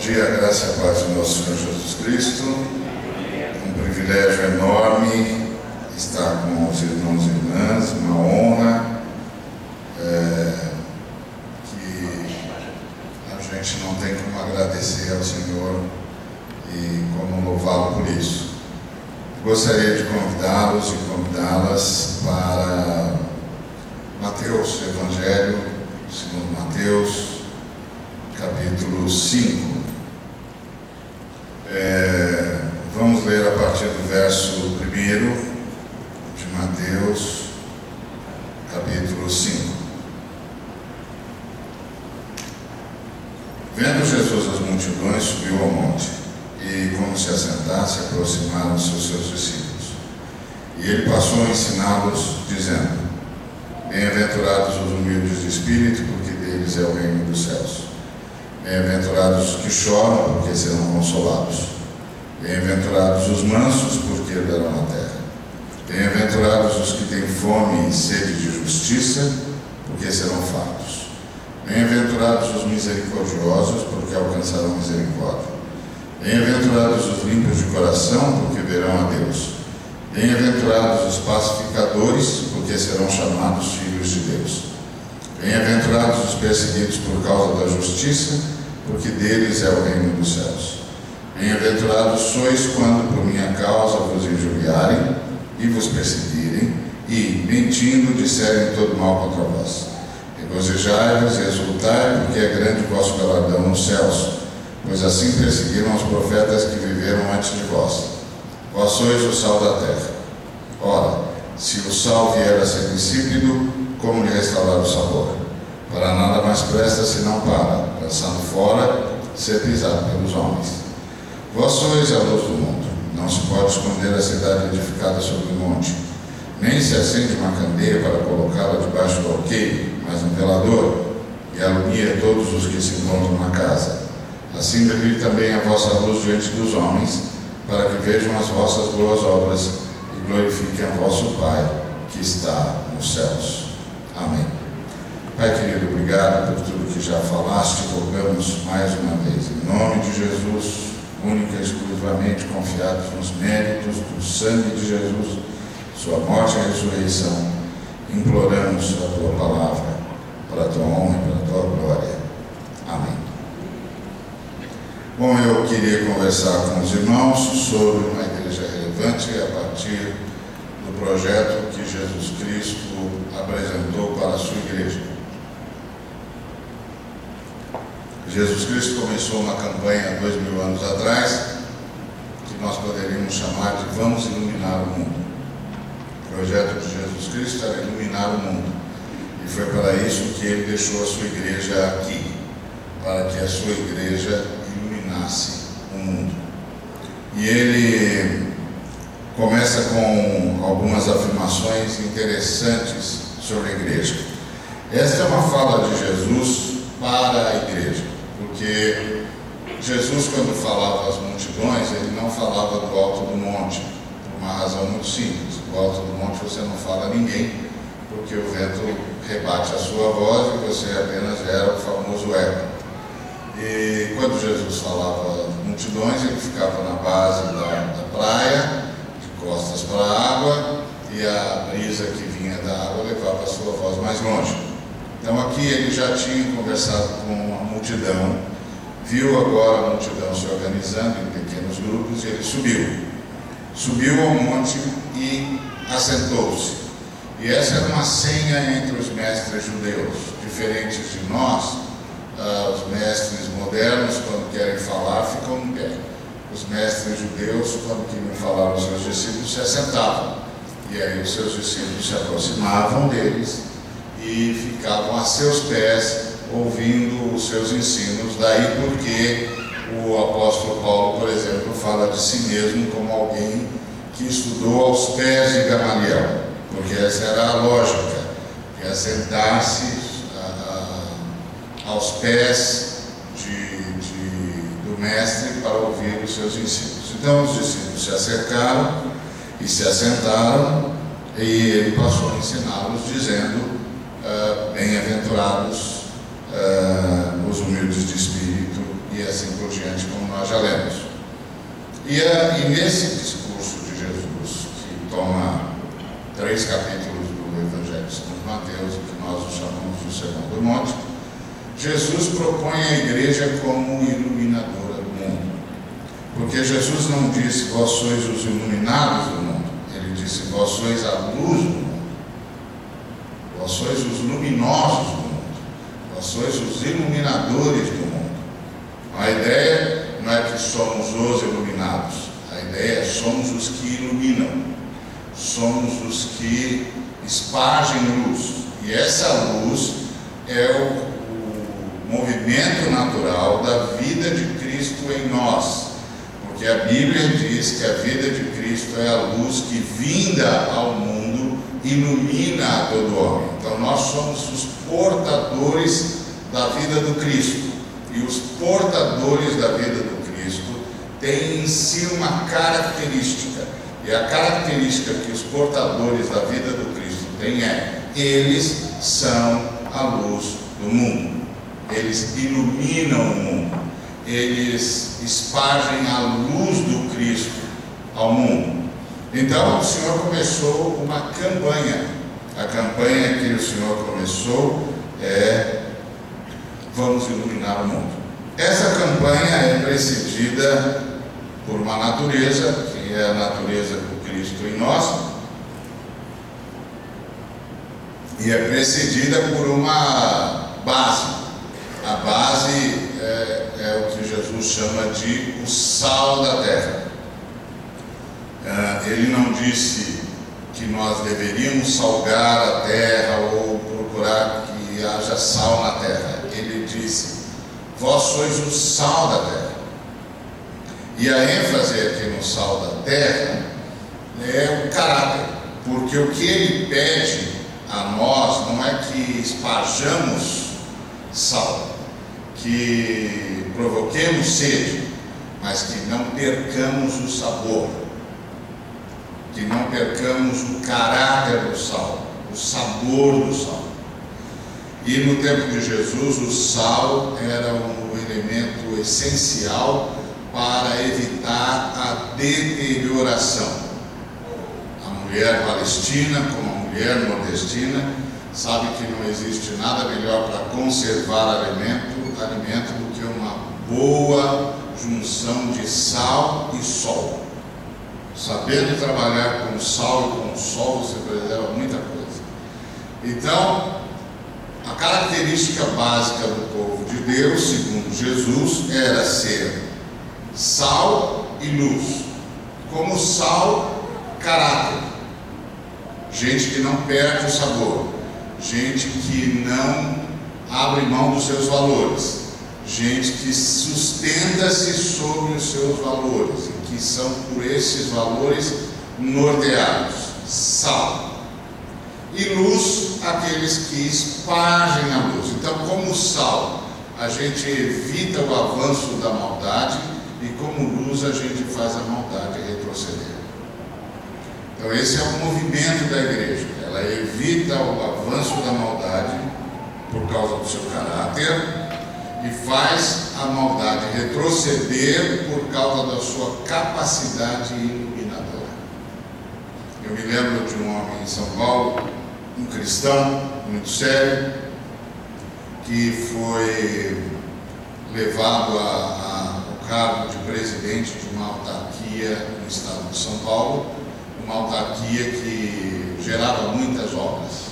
dia, a graça e a paz do nosso Senhor Jesus Cristo. Um privilégio enorme estar com os irmãos e irmãs, uma honra que a gente não tem como agradecer ao Senhor e como louvá-lo por isso. Gostaria de convidá-los e convidá-las para Mateus, Evangelho segundo Mateus, capítulo 5. Vamos ler a partir do verso 1 de Mateus, capítulo 5. Vendo Jesus as multidões, subiu ao monte, e, como se assentasse, aproximaram-se os seus discípulos. E ele passou a ensiná-los, dizendo: Bem-aventurados os humildes de espírito, porque deles é o reino dos céus. Bem-aventurados os que choram, porque serão consolados. Bem-aventurados os mansos, porque herdarão a terra. Bem-aventurados os que têm fome e sede de justiça, porque serão fartos. Bem-aventurados os misericordiosos, porque alcançarão misericórdia. Bem-aventurados os limpos de coração, porque verão a Deus. Bem-aventurados os pacificadores, porque serão chamados filhos de Deus. Bem-aventurados os perseguidos por causa da justiça, porque deles é o reino dos céus. Bem-aventurados sois quando por minha causa vos injuriarem e vos perseguirem, e, mentindo, disserem todo mal contra vós. Regozijai-vos e exultai, porque é grande o vosso galardão nos céus, pois assim perseguiram os profetas que viveram antes de vós. Vós sois o sal da terra. Ora, se o sal vier a ser insípido, como lhe restaurar o sabor? Para nada mais presta senão para, lançando fora, ser pisado pelos homens. Vós sois a luz do mundo. Não se pode esconder a cidade edificada sobre o monte, nem se acende uma candeia para colocá-la debaixo do alqueire, mas um velador, e alumia todos os que se encontram na casa. Assim brilhe também a vossa luz diante dos homens, para que vejam as vossas boas obras e glorifiquem a vosso Pai, que está nos céus. Amém. Pai querido, obrigado por tudo que já falaste, rogamos mais uma vez, em nome de Jesus, única e exclusivamente confiados nos méritos do sangue de Jesus, sua morte e ressurreição, imploramos a tua palavra, para a tua honra e para a tua glória. Amém. Bom, eu queria conversar com os irmãos sobre uma igreja relevante a partir do projeto que Jesus Cristo apresentou para a sua igreja. Jesus Cristo começou uma campanha há 2000 anos atrás, que nós poderíamos chamar de Vamos Iluminar o Mundo. O projeto de Jesus Cristo era iluminar o mundo, e foi para isso que ele deixou a sua igreja aqui, para que a sua igreja iluminasse o mundo. E ele começa com algumas afirmações interessantes sobre a igreja. Esta é uma fala de Jesus para a igreja, porque Jesus, quando falava às multidões, ele não falava do alto do monte, por uma razão muito simples. Do alto do monte você não fala a ninguém, porque o vento rebate a sua voz e você apenas gera o famoso eco. E quando Jesus falava às multidões, ele ficava na base da praia, de costas para a água, e a brisa que vinha da água levava a sua voz mais longe. Então aqui ele já tinha conversado com a multidão, viu agora a multidão se organizando em pequenos grupos, e ele subiu ao monte e assentou-se. E essa era uma senha entre os mestres judeus. Diferentes de nós, os mestres modernos, quando querem falar, ficam em pé. Os mestres judeus, quando queriam falar aos seus discípulos, se assentavam. E aí os seus discípulos se aproximavam deles e ficavam a seus pés, ouvindo os seus ensinos. Daí porque o apóstolo Paulo, por exemplo, fala de si mesmo como alguém que estudou aos pés de Gamaliel, porque essa era a lógica, que é sentar-se aos pés do mestre para ouvir os seus ensinos. Então os discípulos se acercaram e se assentaram, e ele passou a ensiná-los dizendo: bem-aventurados os humildes de espírito, e e assim por diante, como nós já lemos. E nesse discurso de Jesus, que toma 3 capítulos do Evangelho segundo Mateus, que nós chamamos de Sermão do Monte, Jesus propõe a igreja como iluminadora do mundo. Porque Jesus não disse, vós sois os iluminados do mundo. Ele disse, vós sois a luz do mundo. Vós sois os luminosos do mundo. Vós sois os iluminadores do mundo. A ideia não é que somos os iluminados. A ideia é que somos os que iluminam. Somos os que espargem luz. E essa luz é o movimento natural da vida de Cristo em nós. Porque a Bíblia diz que a vida de Cristo é a luz que, vinda ao mundo, ilumina a todo homem. Então nós somos os portadores da vida do Cristo. E os portadores da vida do Cristo têm em si uma característica. E a característica que os portadores da vida do Cristo têm é: eles são a luz do mundo. Eles iluminam o mundo. Eles espargem a luz do Cristo ao mundo. Então o Senhor começou uma campanha. A campanha que o Senhor começou é: vamos iluminar o mundo. Essa campanha é precedida por uma natureza, que é a natureza do Cristo em nós, e é precedida por uma base. A base é o que Jesus chama de o sal da terra. Ele não disse que nós deveríamos salgar a terra ou procurar que haja sal na terra. Ele disse, vós sois o sal da terra. E a ênfase aqui no sal da terra é o caráter, porque o que ele pede a nós não é que esparjamos sal, que provoquemos sede, mas que não percamos o sabor, que não percamos o caráter do sal, o sabor do sal. E no tempo de Jesus, o sal era um elemento essencial para evitar a deterioração. A mulher palestina, como a mulher nordestina, sabe que não existe nada melhor para conservar alimento do que uma boa junção de sal e sol. Sabendo trabalhar com sal e com sol, você preserva muita coisa. Então, a característica básica do povo de Deus, segundo Jesus, era ser sal e luz. Como sal, caráter. Gente que não perde o sabor. Gente que não abre mão dos seus valores. Gente que sustenta-se sobre os seus valores. E que são por esses valores norteados. Sal. E luz, aqueles que espargem a luz. Então, como sal, a gente evita o avanço da maldade, e como luz, a gente faz a maldade retroceder. Então, esse é o movimento da igreja. Ela evita o avanço da maldade por causa do seu caráter e faz a maldade retroceder por causa da sua capacidade iluminadora. Eu me lembro de um homem em São Paulo, um cristão muito sério, que foi levado ao cargo de presidente de uma autarquia no estado de São Paulo, uma autarquia que gerava muitas obras.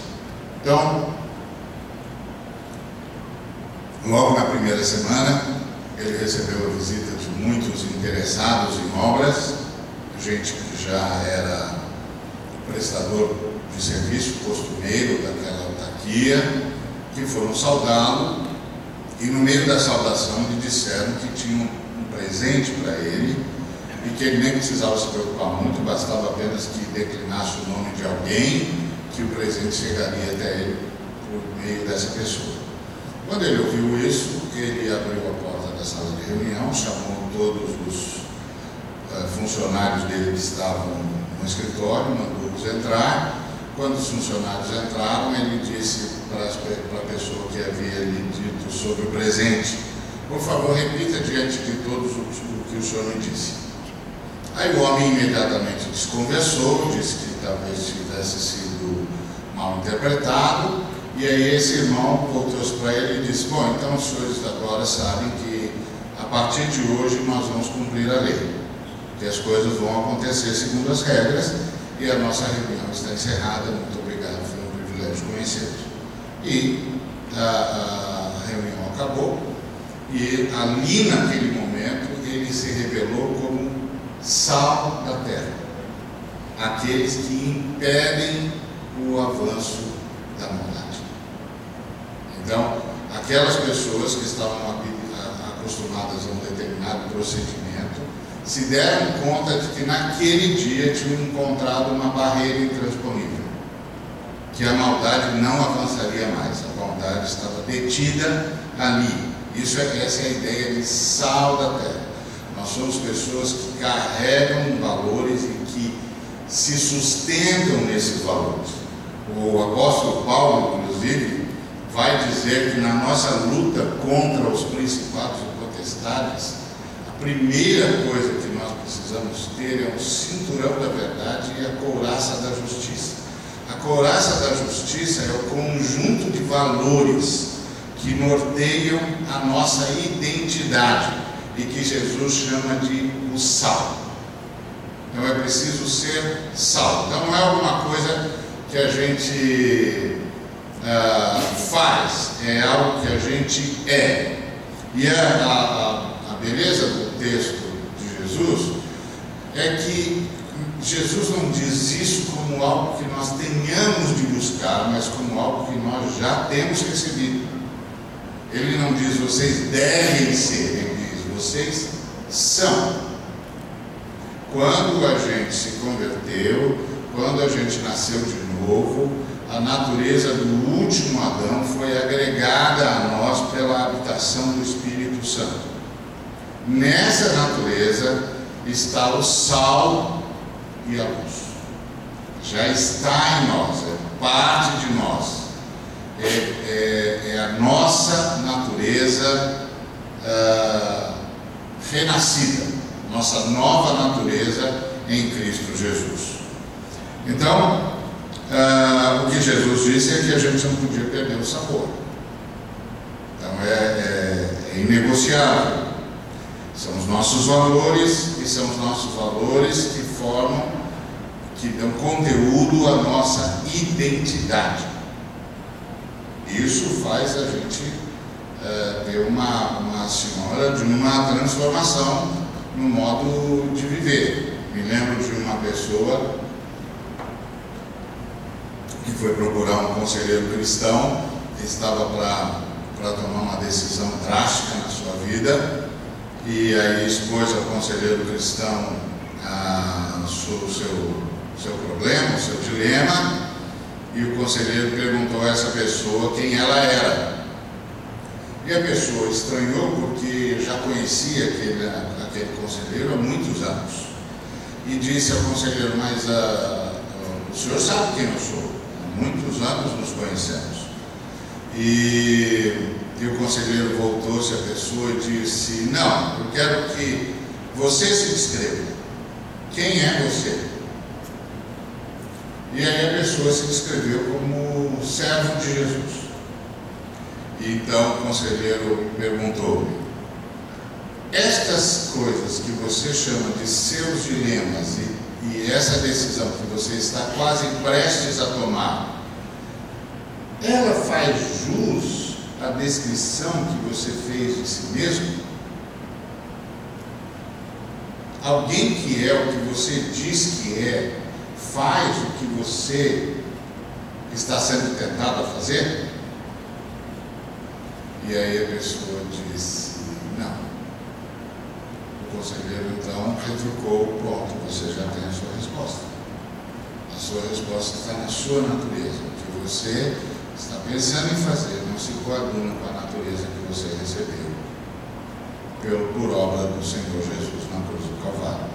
Então, logo na primeira semana, ele recebeu a visita de muitos interessados em obras, gente que já era prestador de serviço costumeiro daquela autarquia, que foram saudá-lo, e no meio da saudação lhe disseram que tinham um presente para ele e que ele nem precisava se preocupar muito, bastava apenas que declinasse o nome de alguém, que o presente chegaria até ele por meio dessa pessoa. Quando ele ouviu isso, ele abriu a porta da sala de reunião, chamou todos os funcionários dele que estavam no escritório, mandou-os entrar. Quando os funcionários entraram, ele disse para a pessoa que havia lhe dito sobre o presente: Por favor, repita diante de todos o que o senhor me disse. Aí o homem imediatamente desconversou, disse que talvez tivesse sido mal interpretado, e aí esse irmão voltou-se para ele e disse: bom, então os senhores agora sabem que a partir de hoje nós vamos cumprir a lei, que as coisas vão acontecer segundo as regras, e a nossa reunião está encerrada. Muito obrigado, foi um privilégio conhecê-los. E a reunião acabou, e ali naquele momento ele se revelou como sal da terra, aqueles que impedem o avanço da maldade. Então, aquelas pessoas que estavam acostumadas a um determinado procedimento se deram conta de que naquele dia tinham encontrado uma barreira intransponível, que a maldade não avançaria mais, a maldade estava detida ali. Essa é a ideia de sal da terra. Nós somos pessoas que carregam valores e que se sustentam nesses valores. O apóstolo Paulo, inclusive, vai dizer que na nossa luta contra os principados e potestades, a primeira coisa que nós precisamos ter é um cinturão da verdade e a couraça da justiça. A couraça da justiça é o conjunto de valores que norteiam a nossa identidade e que Jesus chama de o sal. Então é preciso ser sal. Então não é alguma coisa que a gente faz, é algo que a gente é. E a beleza do texto de Jesus é que Jesus não diz isso como algo que nós tenhamos de buscar, mas como algo que nós já temos recebido. Ele não diz vocês devem ser, ele diz vocês são. Quando a gente se converteu, quando a gente nasceu de novo, a natureza do último Adão foi agregada a nós pela habitação do Espírito Santo. Nessa natureza está o sal e a luz. Já está em nós, é parte de nós. É a nossa natureza renascida, nossa nova natureza em Cristo Jesus. Então, o que Jesus disse é que a gente não podia perder o sabor. Então é inegociável. São os nossos valores, e são os nossos valores que formam, que dão conteúdo à nossa identidade. Isso faz a gente ter uma senhora de uma transformação no modo de viver. Me lembro de uma pessoa que foi procurar um conselheiro cristão, que estava para tomar uma decisão drástica na sua vida, e aí expôs ao conselheiro cristão o seu problema, o seu dilema. E o conselheiro perguntou a essa pessoa quem ela era. E a pessoa estranhou porque já conhecia aquele conselheiro há muitos anos. E disse ao conselheiro: mas o senhor sabe quem eu sou? Há muitos anos nos conhecemos. E o conselheiro voltou-se à pessoa e disse: não, eu quero que você se descreva. Quem é você? E aí a pessoa se descreveu como servo de Jesus. Então o conselheiro perguntou: estas coisas que você chama de seus dilemas e essa decisão que você está quase prestes a tomar, ela faz jus à descrição que você fez de si mesmo? Alguém que é o que você diz que é, faz o que você está sendo tentado a fazer? E aí a pessoa disse: não. O conselheiro então retrucou: pronto, você já tem a sua resposta. A sua resposta está na sua natureza. O que você está pensando em fazer não se coaduna com a natureza que você recebeu por obra do Senhor Jesus na cruz do Calvário.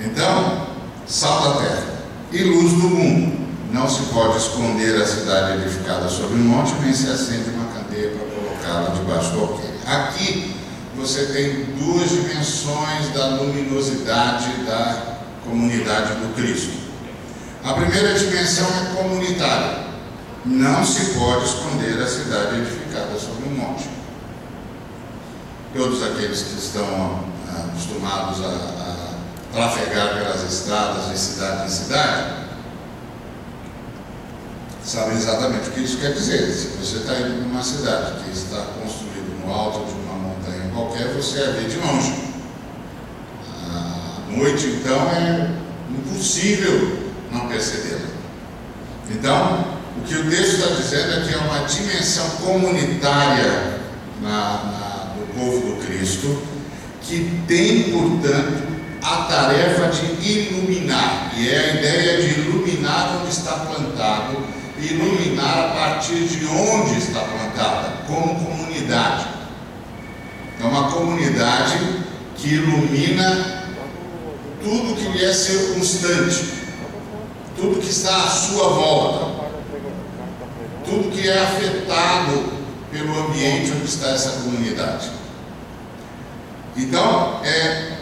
Então, sal da terra e luz do mundo. Não se pode esconder a cidade edificada sobre um monte, nem se acende uma candeia para colocá-la debaixo do alqueire. Aqui você tem duas dimensões da luminosidade da comunidade do Cristo. A primeira dimensão é comunitária. Não se pode esconder a cidade edificada sobre um monte. Todos aqueles que estão acostumados a trafegar pelas estradas de cidade em cidade sabem exatamente o que isso quer dizer. Se você está indo para uma cidade que está construída no alto de uma montanha qualquer, você a vê de longe. À noite, então, é impossível não percebê-la. Então, o que o texto está dizendo é que é uma dimensão comunitária do povo do Cristo, que tem, portanto, a tarefa de iluminar, e é a ideia de iluminar onde está plantado, iluminar a partir de onde está plantada, como comunidade. É uma comunidade que ilumina tudo que lhe é circunstante, tudo que está à sua volta, tudo que é afetado pelo ambiente onde está essa comunidade. Então, é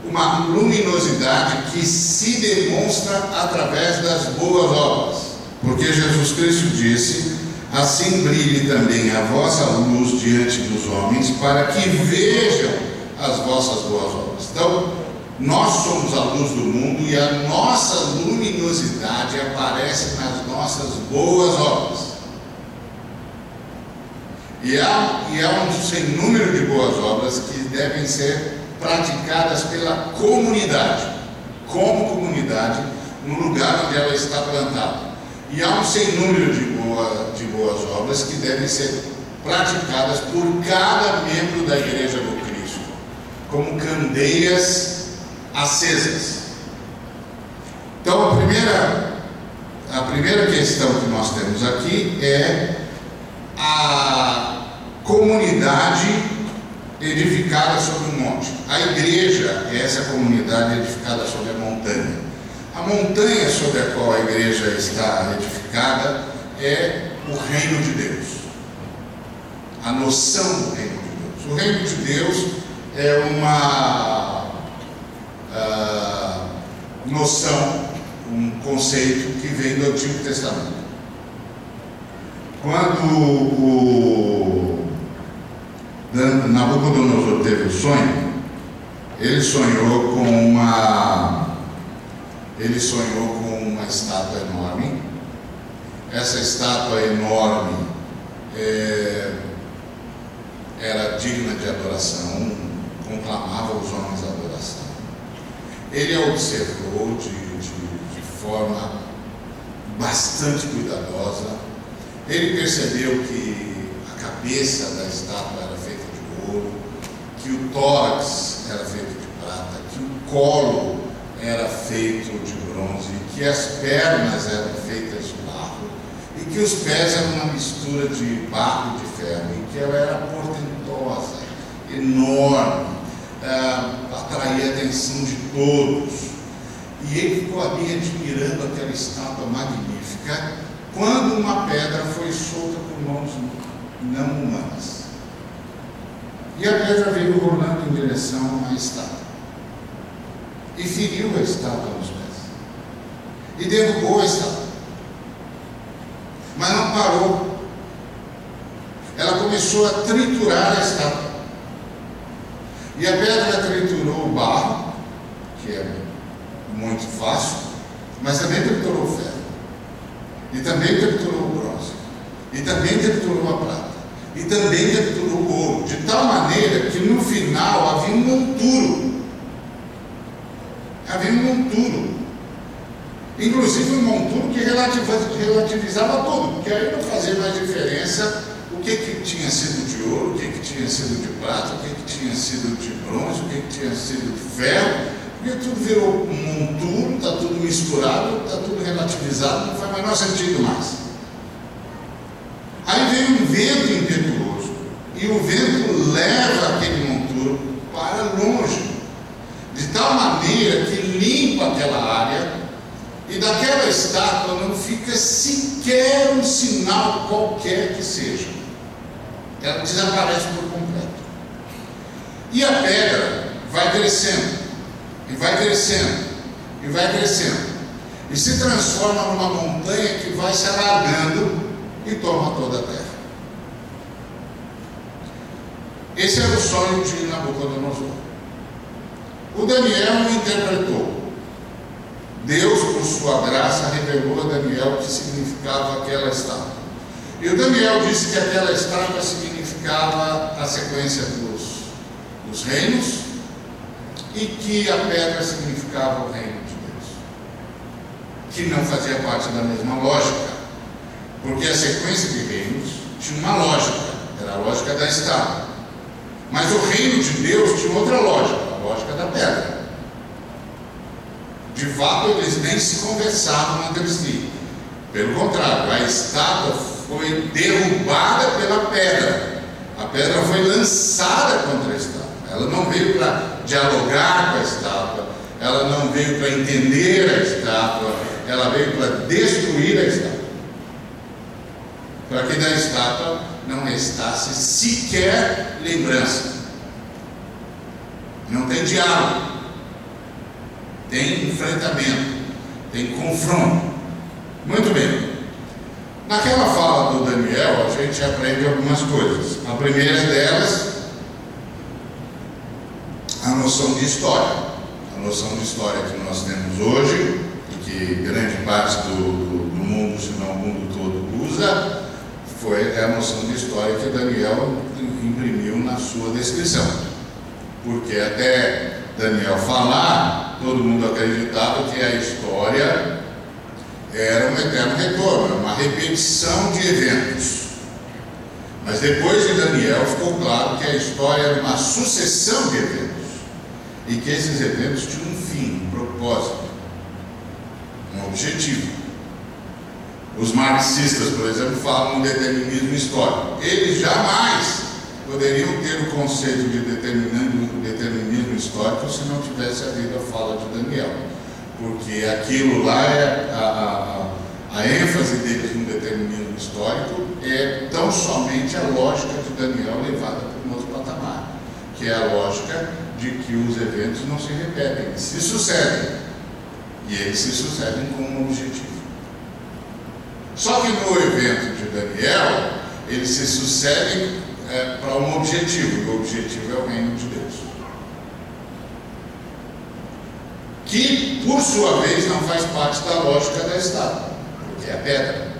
uma luminosidade que se demonstra através das boas obras, porque Jesus Cristo disse: assim brilhe também a vossa luz diante dos homens, para que vejam as vossas boas obras. Então, nós somos a luz do mundo e a nossa luminosidade aparece nas nossas boas obras. E há um sem número de boas obras que devem ser praticadas pela comunidade, como comunidade, no lugar onde ela está plantada. E há um sem número de boas obras que devem ser praticadas por cada membro da Igreja do Cristo, como candeias acesas. Então, a primeira questão que nós temos aqui é a comunidade edificada sobre um monte. A igreja é essa comunidade edificada sobre a montanha. A montanha sobre a qual a igreja está edificada é o reino de Deus, a noção do reino de Deus. O reino de Deus é uma noção, um conceito que vem do Antigo Testamento. Quando Nabucodonosor teve o sonho, ele sonhou com uma estátua enorme. Essa estátua enorme era digna de adoração, conclamava os homens à adoração. Ele a observou de forma bastante cuidadosa. Ele percebeu que a cabeça da estátua era feita de ouro, que o tórax era feito de prata, que o colo era feito de bronze, que as pernas eram feitas de barro, e que os pés eram uma mistura de barro e de ferro, e que ela era portentosa, enorme, atraía a atenção de todos. E ele ficou ali admirando aquela estátua magnífica, quando uma pedra foi solta por mãos não humanas. E a pedra veio rolando em direção à estátua e feriu a estátua nos pés e derrubou a estátua, mas não parou. Ela começou a triturar a estátua, e a pedra triturou o barro, que é muito fácil, mas também triturou o ferro, e também triturou o bronze, e também triturou a prata, e também triturou o ouro, de tal maneira que no final havia um monturo. Havia um monturo, inclusive um monturo que relativizava tudo, porque aí não fazia mais diferença o que tinha sido de ouro, o que tinha sido de prata, o que tinha sido de bronze, o que tinha sido de ferro, porque tudo virou um monturo, está tudo misturado, está tudo relativizado, não faz o menor sentido mais. Aí vem um vento impetuoso, e o vento leva aquele monturo para longe, de tal maneira que limpa aquela área, e daquela estátua não fica sequer um sinal qualquer que seja. ela desaparece por completo. E a pedra vai crescendo, e vai crescendo, e vai crescendo, e se transforma numa montanha que vai se alargando e toma toda a terra. Esse era o sonho de Nabucodonosor. O Daniel o interpretou. Deus, por sua graça, revelou a Daniel o que significava aquela estátua. E o Daniel disse que aquela estátua significava a sequência dos reinos e que a pedra significava o reino de Deus, que não fazia parte da mesma lógica, porque a sequência de reinos tinha uma lógica, era a lógica da estátua, mas o reino de Deus tinha outra lógica, a lógica da pedra. De fato, eles nem se conversavam entre si. Pelo contrário, a estátua foi derrubada pela pedra. A pedra foi lançada contra a estátua. Ela não veio para dialogar com a estátua, ela não veio para entender a estátua, ela veio para destruir a estátua, para que da estátua não restasse sequer lembrança. Não tem diálogo, tem enfrentamento, tem confronto. Muito bem. Naquela fala do Daniel, a gente aprende algumas coisas. A primeira delas, a noção de história. A noção de história que nós temos hoje, e que grande parte do mundo, se não o mundo todo, usa, foi a noção de história que Daniel imprimiu na sua descrição. Porque até Daniel falar, todo mundo acreditava que a história era um eterno retorno, uma repetição de eventos. Mas depois de Daniel ficou claro que a história era uma sucessão de eventos e que esses eventos tinham um fim, um propósito, um objetivo. Os marxistas, por exemplo, falam em determinismo histórico. Eles jamais poderiam ter o conceito de determinismo histórico se não tivesse havido a fala de Daniel, porque aquilo lá é a ênfase deles no determinismo histórico é tão somente a lógica de Daniel levada para um outro patamar, que é a lógica de que os eventos não se repetem, eles se sucedem, e eles se sucedem com um objetivo. Só que no evento de Daniel, eles se sucedem para um objetivo, e o objetivo é o reino de Deus, que por sua vez não faz parte da lógica da estátua, porque é a pedra.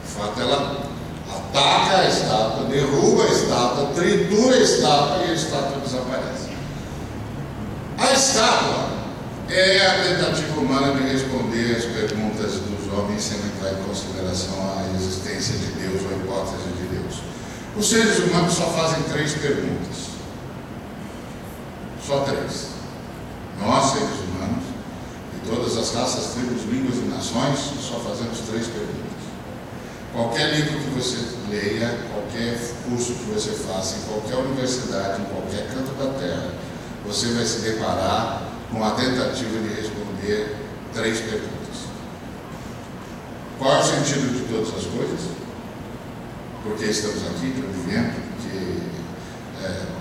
De fato, ela ataca a estátua, derruba a estátua, tritura a estátua e a estátua desaparece. A estátua é a tentativa humana de responder as perguntas dos homens sem levar em consideração a existência de Deus ou a hipótese de Deus. Os seres humanos só fazem 3 perguntas. Só 3. Nós, seres humanos, de todas as raças, tribos, línguas e nações, só fazemos 3 perguntas. Qualquer livro que você leia, qualquer curso que você faça, em qualquer universidade, em qualquer canto da terra, você vai se deparar com a tentativa de responder 3 perguntas. Qual é o sentido de todas as coisas? Por que estamos aqui, de onde viemos,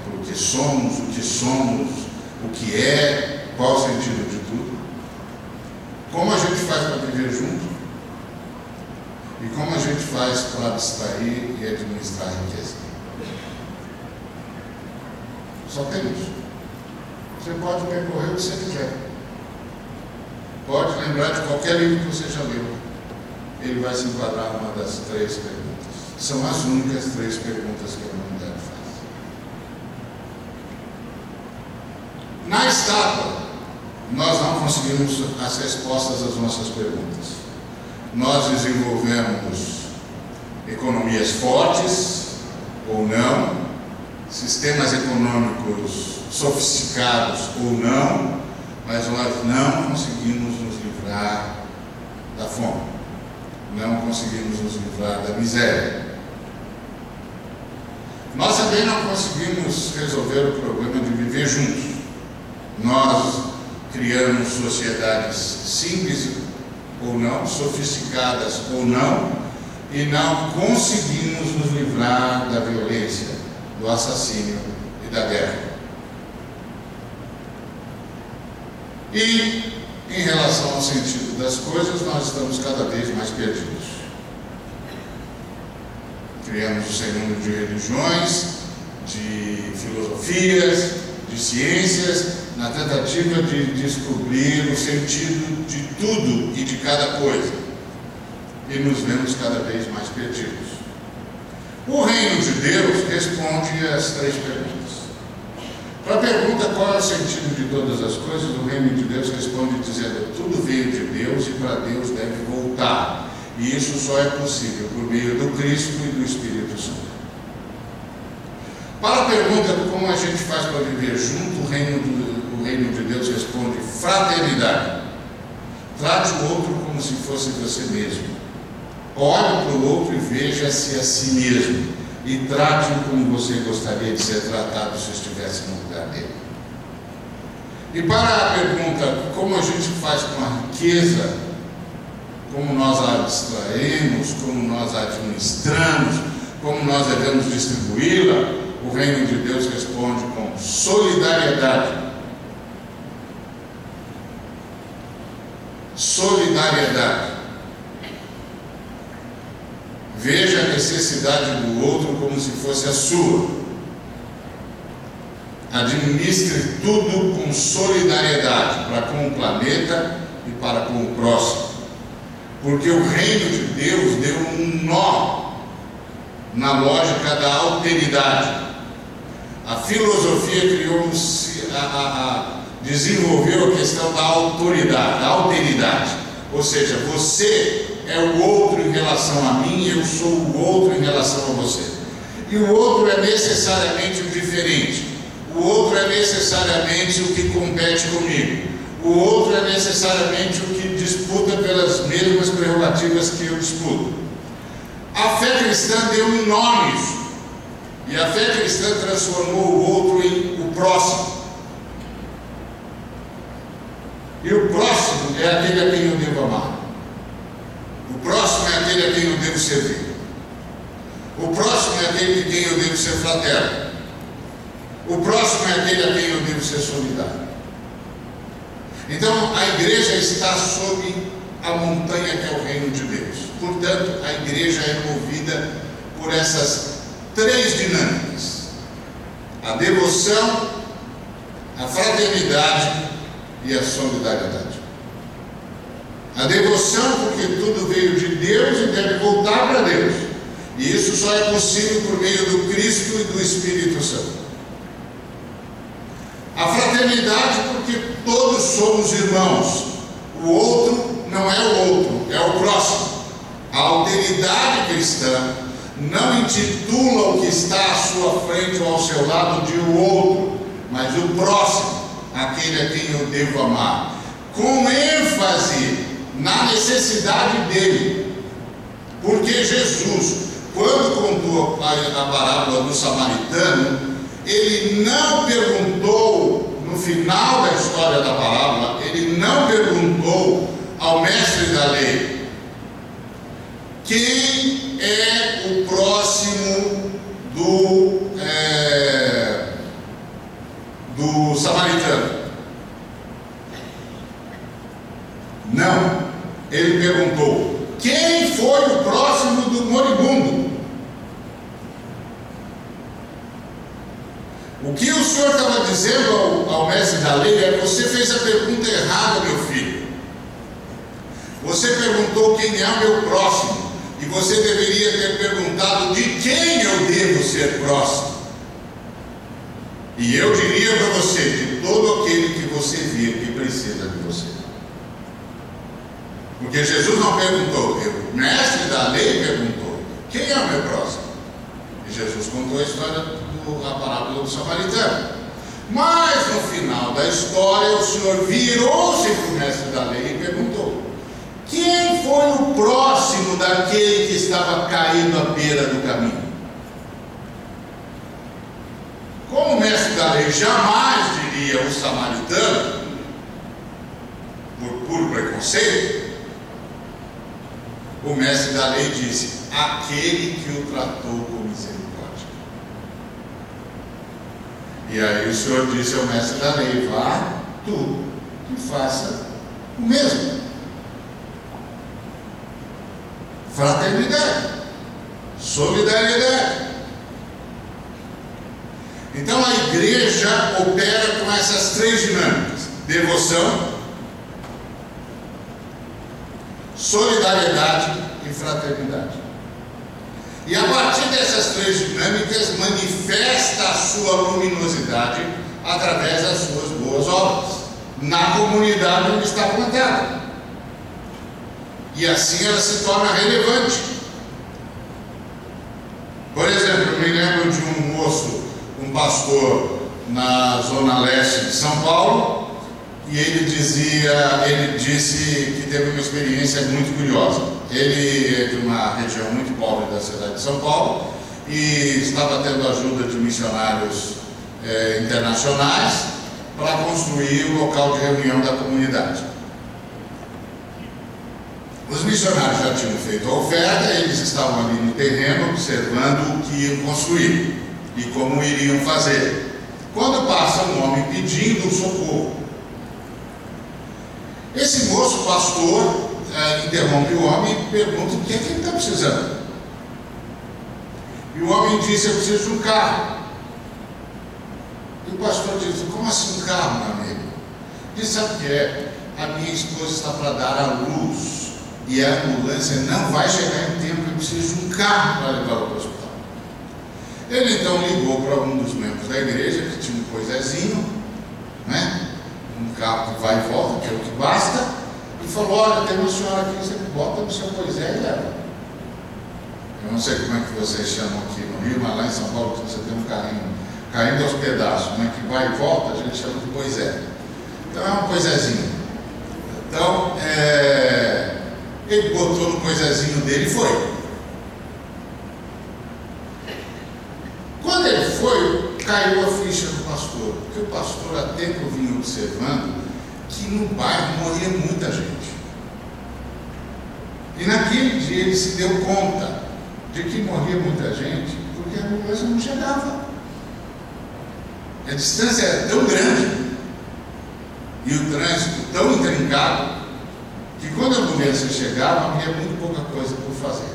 porque somos, o que é, qual o sentido de tudo? Como a gente faz para viver junto? E como a gente faz para abstrair e administrar a riqueza? Só tem isso. Você pode percorrer o que você quiser. Pode lembrar de qualquer livro que você já leu. Ele vai se enquadrar numa das 3 perguntas. São as únicas 3 perguntas que a humanidade faz. Na estátua, nós não conseguimos as respostas às nossas perguntas. Nós desenvolvemos economias fortes ou não, sistemas econômicos sofisticados ou não, mas nós não conseguimos nos livrar da fome, não conseguimos nos livrar da miséria. Nós também não conseguimos resolver o problema de viver juntos. Nós criamos sociedades simples ou não, sofisticadas ou não, e não conseguimos nos livrar livrar da violência, do assassínio e da guerra. E, em relação ao sentido das coisas, nós estamos cada vez mais perdidos. Criamos o sem número de religiões, de filosofias, de ciências, na tentativa de descobrir o sentido de tudo e de cada coisa. E nos vemos cada vez mais perdidos. O reino de Deus responde às 3 perguntas. Para a pergunta qual é o sentido de todas as coisas, o reino de Deus responde dizendo: tudo veio de Deus e para Deus deve voltar. E isso só é possível por meio do Cristo e do Espírito Santo. Para a pergunta como a gente faz para viver junto, o reino de Deus responde: fraternidade. Trate o outro como se fosse você mesmo. Olhe para o outro e veja-se a si mesmo. E trate-o como você gostaria de ser tratado se estivesse no lugar dele. E para a pergunta como a gente faz com a riqueza, como nós a extraímos, como nós a administramos, como nós devemos distribuí-la, o reino de Deus responde com solidariedade. Solidariedade. Veja a necessidade do outro como se fosse a sua. Administre tudo com solidariedade para com o planeta e para com o próximo. Porque o reino de Deus deu um nó na lógica da alteridade. A filosofia desenvolveu a questão da autoridade, da alteridade. Ou seja, você é o outro em relação a mim, eu sou o outro em relação a você. E o outro é necessariamente o diferente. O outro é necessariamente o que compete comigo. O outro é necessariamente o que disputa pelas mesmas prerrogativas que eu disputo. A fé cristã deu um nome nisso. E a fé cristã transformou o outro em o próximo. E o próximo é aquele a quem eu devo amar. O próximo é aquele a quem eu devo servir. O próximo é aquele de quem eu devo ser fraterno. O próximo é aquele a quem eu devo ser solidário. Então, a igreja está sob a montanha que é o reino de Deus. Portanto, a igreja é movida por essas 3 dinâmicas: a devoção, a fraternidade e a solidariedade. A devoção porque tudo veio de Deus e deve voltar para Deus. E isso só é possível por meio do Cristo e do Espírito Santo. A fraternidade porque todos somos irmãos. O outro não é o outro, é o próximo. A alteridade cristã não intitula o que está à sua frente ou ao seu lado de o outro, mas o próximo, aquele a quem eu devo amar, com ênfase na necessidade dele. Porque Jesus, quando contou a parábola do samaritano, ele não perguntou, no final da história da parábola, ele não perguntou ao mestre da lei: quem é o próximo do samaritano? Não, ele perguntou: quem foi o próximo do moribundo? O que o senhor estava dizendo ao mestre da lei é: você fez a pergunta errada, meu filho. Você perguntou quem é o meu próximo, e você deveria ter perguntado de quem eu devo ser próximo. E eu diria para você: de todo aquele que você vir que precisa de você. Porque Jesus não perguntou, o mestre da lei perguntou: quem é o meu próximo? E Jesus contou a história a parábola do samaritano. Mas no final da história, o Senhor virou-se para o mestre da lei e perguntou: quem foi o próximo daquele que estava caído à beira do caminho? Como o mestre da lei jamais diria o samaritano, por puro preconceito, O mestre da lei disse: aquele que o tratou com misericórdia. E aí o Senhor disse ao mestre da lei: vá tu e faça o mesmo. Fraternidade, solidariedade. Então a igreja opera com essas três dinâmicas: devoção, solidariedade e fraternidade. E a partir dessas três dinâmicas manifesta a sua luminosidade através das suas boas obras na comunidade onde está plantada. E assim ela se torna relevante. Por exemplo, eu me lembro de um moço, um pastor na zona leste de São Paulo, e ele disse que teve uma experiência muito curiosa. Ele é de uma região muito pobre da cidade de São Paulo e estava tendo ajuda de missionários internacionais para construir o local de reunião da comunidade. Os missionários já tinham feito a oferta, eles estavam ali no terreno observando o que iam construir e como iriam fazer. Quando passa um homem pedindo socorro, esse moço, pastor, interrompe o homem e pergunta o que é que ele está precisando. E o homem disse: eu preciso de um carro. E o pastor disse: como assim um carro, meu amigo? Ele sabe o que é? A minha esposa está para dar à luz e a ambulância não vai chegar em tempo, eu preciso de um carro para levá-la para o hospital. Ele então ligou para um dos membros da igreja, que tinha um coisezinho, né? Um carro que vai e volta, que é o que basta, e falou: olha, tem uma senhora aqui, você bota no seu coisé e leva. Eu não sei como é que vocês chamam aqui no Rio, mas lá em São Paulo você tem um carrinho caindo aos pedaços, né? Que vai e volta, a gente chama de coisé. Então é um coisézinho. Então, ele botou no coisézinho dele e foi. Quando ele foi, caiu a ficha do pastor, porque o pastor há tempo vinha observando que no bairro morria muita gente. E naquele dia ele se deu conta de que morria muita gente porque a ambulância não chegava. A distância era tão grande e o trânsito tão intrincado que quando a ambulância chegava havia muito pouca coisa por fazer.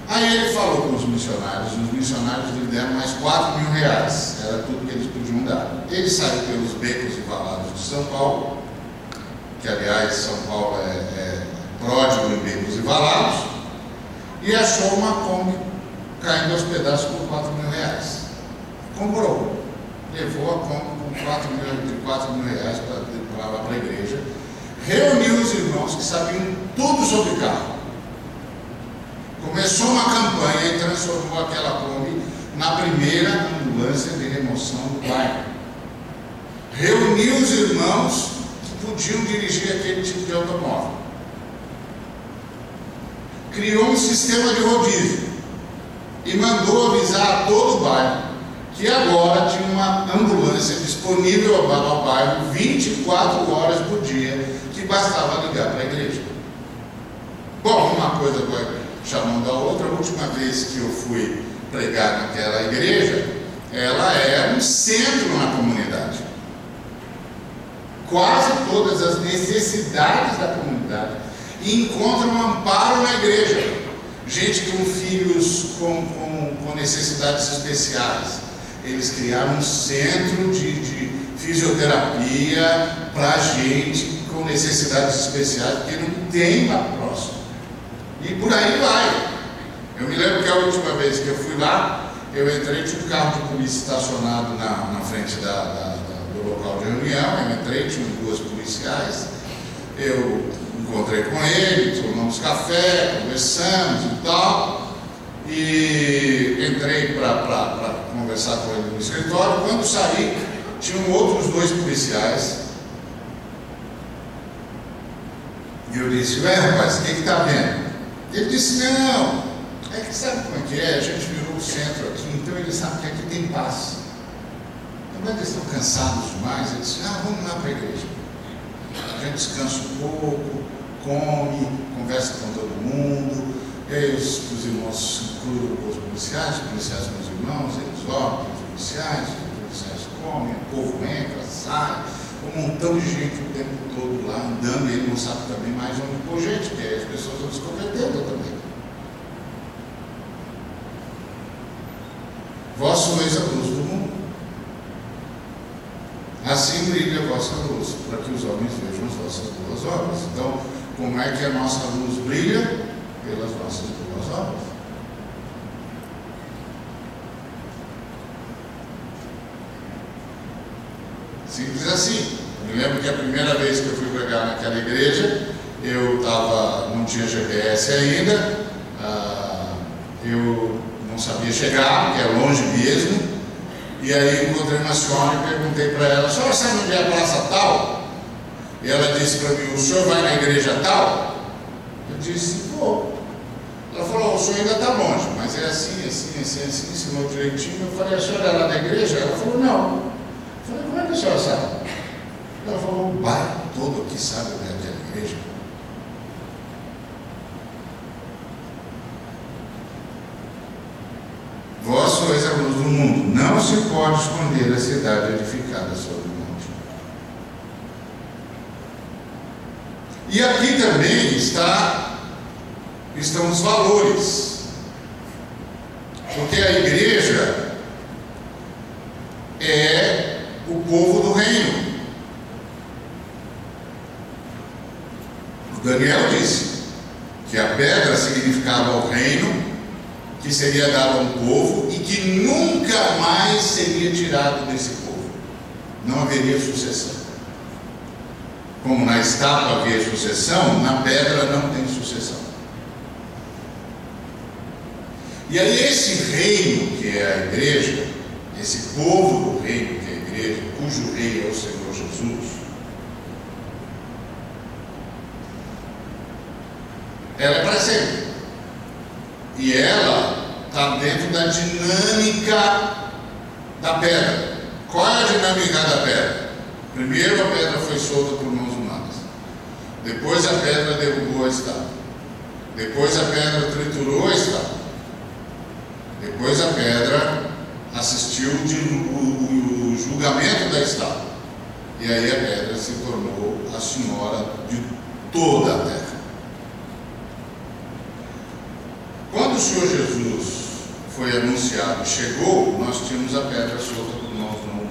Aí ele falou com os missionários lhe deram mais R$4.000, era tudo que eles podiam dar. Ele saiu pelos becos e valados de São Paulo, que aliás São Paulo é pródigo em becos e valados, e achou uma Kombi caindo aos pedaços por R$4.000. Comprou, levou a Kombi com R$4.000 para lá para a igreja, reuniu os irmãos que sabiam tudo sobre carro. Começou uma campanha e transformou aquela Kombi na primeira ambulância de remoção do bairro. Reuniu os irmãos que podiam dirigir aquele tipo de automóvel. Criou um sistema de rodízio e mandou avisar a todo o bairro que agora tinha uma ambulância disponível ao bairro 24 horas por dia, que bastava ligar para a igreja. Bom, uma coisa vai chamando a outra. A última vez que eu fui pregar naquela igreja, ela é um centro na comunidade. Quase todas as necessidades da comunidade encontram um amparo na igreja. Gente com filhos com necessidades especiais, eles criaram um centro de fisioterapia para gente com necessidades especiais, porque não tem lá próximo. E por aí vai. Eu me lembro que a última vez que eu fui lá, eu entrei, tinha um carro de polícia estacionado na frente do local de reunião. Eu entrei, tinha duas policiais, eu encontrei com ele, tomamos café, conversamos e tal, e entrei para conversar com ele no escritório. Quando saí, tinham outros dois policiais, e eu disse: ué, rapaz, o que está vendo? Ele disse: não, é que sabe como é que é? A gente virou o centro aqui, então ele sabe que aqui tem paz. Quando eles estão cansados demais, ele disse: vamos lá para a igreja. A gente descansa um pouco, come, conversa com todo mundo, e aí os irmãos se cruzam com os policiais com os irmãos, eles oram com os policiais comem, o povo entra, sai, um montão de gente o tempo todo lá andando, e ele não sabe também mais onde pôr gente, porque as pessoas vão se convertendo também. Vós sois a luz do mundo. Assim brilha a vossa luz, para que os homens vejam as vossas boas obras. Então, como é que a nossa luz brilha? Pelas nossas boas obras. Simples assim. Eu me lembro que a primeira vez que eu fui pregar naquela igreja, eu não tinha GPS ainda, eu não sabia chegar, porque é longe mesmo, e aí encontrei uma senhora e perguntei para ela: a senhora sabe onde é a praça tal? E ela disse para mim: o senhor vai na igreja tal? Eu disse: vou. Ela falou: o senhor ainda está longe, mas é assim, ensinou direitinho. Eu falei: a senhora é lá na igreja? Ela falou: não. Eu falei: como é que a senhora sabe? Ela falou: o bairro todo aqui sabe onde é aquela igreja. Vós sois a luz do mundo. Não se pode esconder a cidade edificada sobre o monte. E aqui também estão os valores. Porque a igreja é o povo do reino. O Daniel disse que a pedra significava o reino, que seria dado a um povo e que nunca mais seria tirado desse povo. Não haveria sucessão. Como na estátua havia sucessão, na pedra não tem sucessão. E aí esse reino que é a igreja, esse povo do reino que é a igreja, cujo rei é o Senhor Jesus, ela é para sempre. E ela está dentro da dinâmica da pedra. Qual é a dinâmica da pedra? Primeiro a pedra foi solta por mãos humanas. Depois a pedra derrubou a estátua. Depois a pedra triturou a estátua. Depois a pedra assistiu o julgamento da estátua. E aí a pedra se tornou a senhora de toda a terra. Quando o Senhor Jesus foi anunciado e chegou, nós tínhamos a pedra solta por mãos não humanas.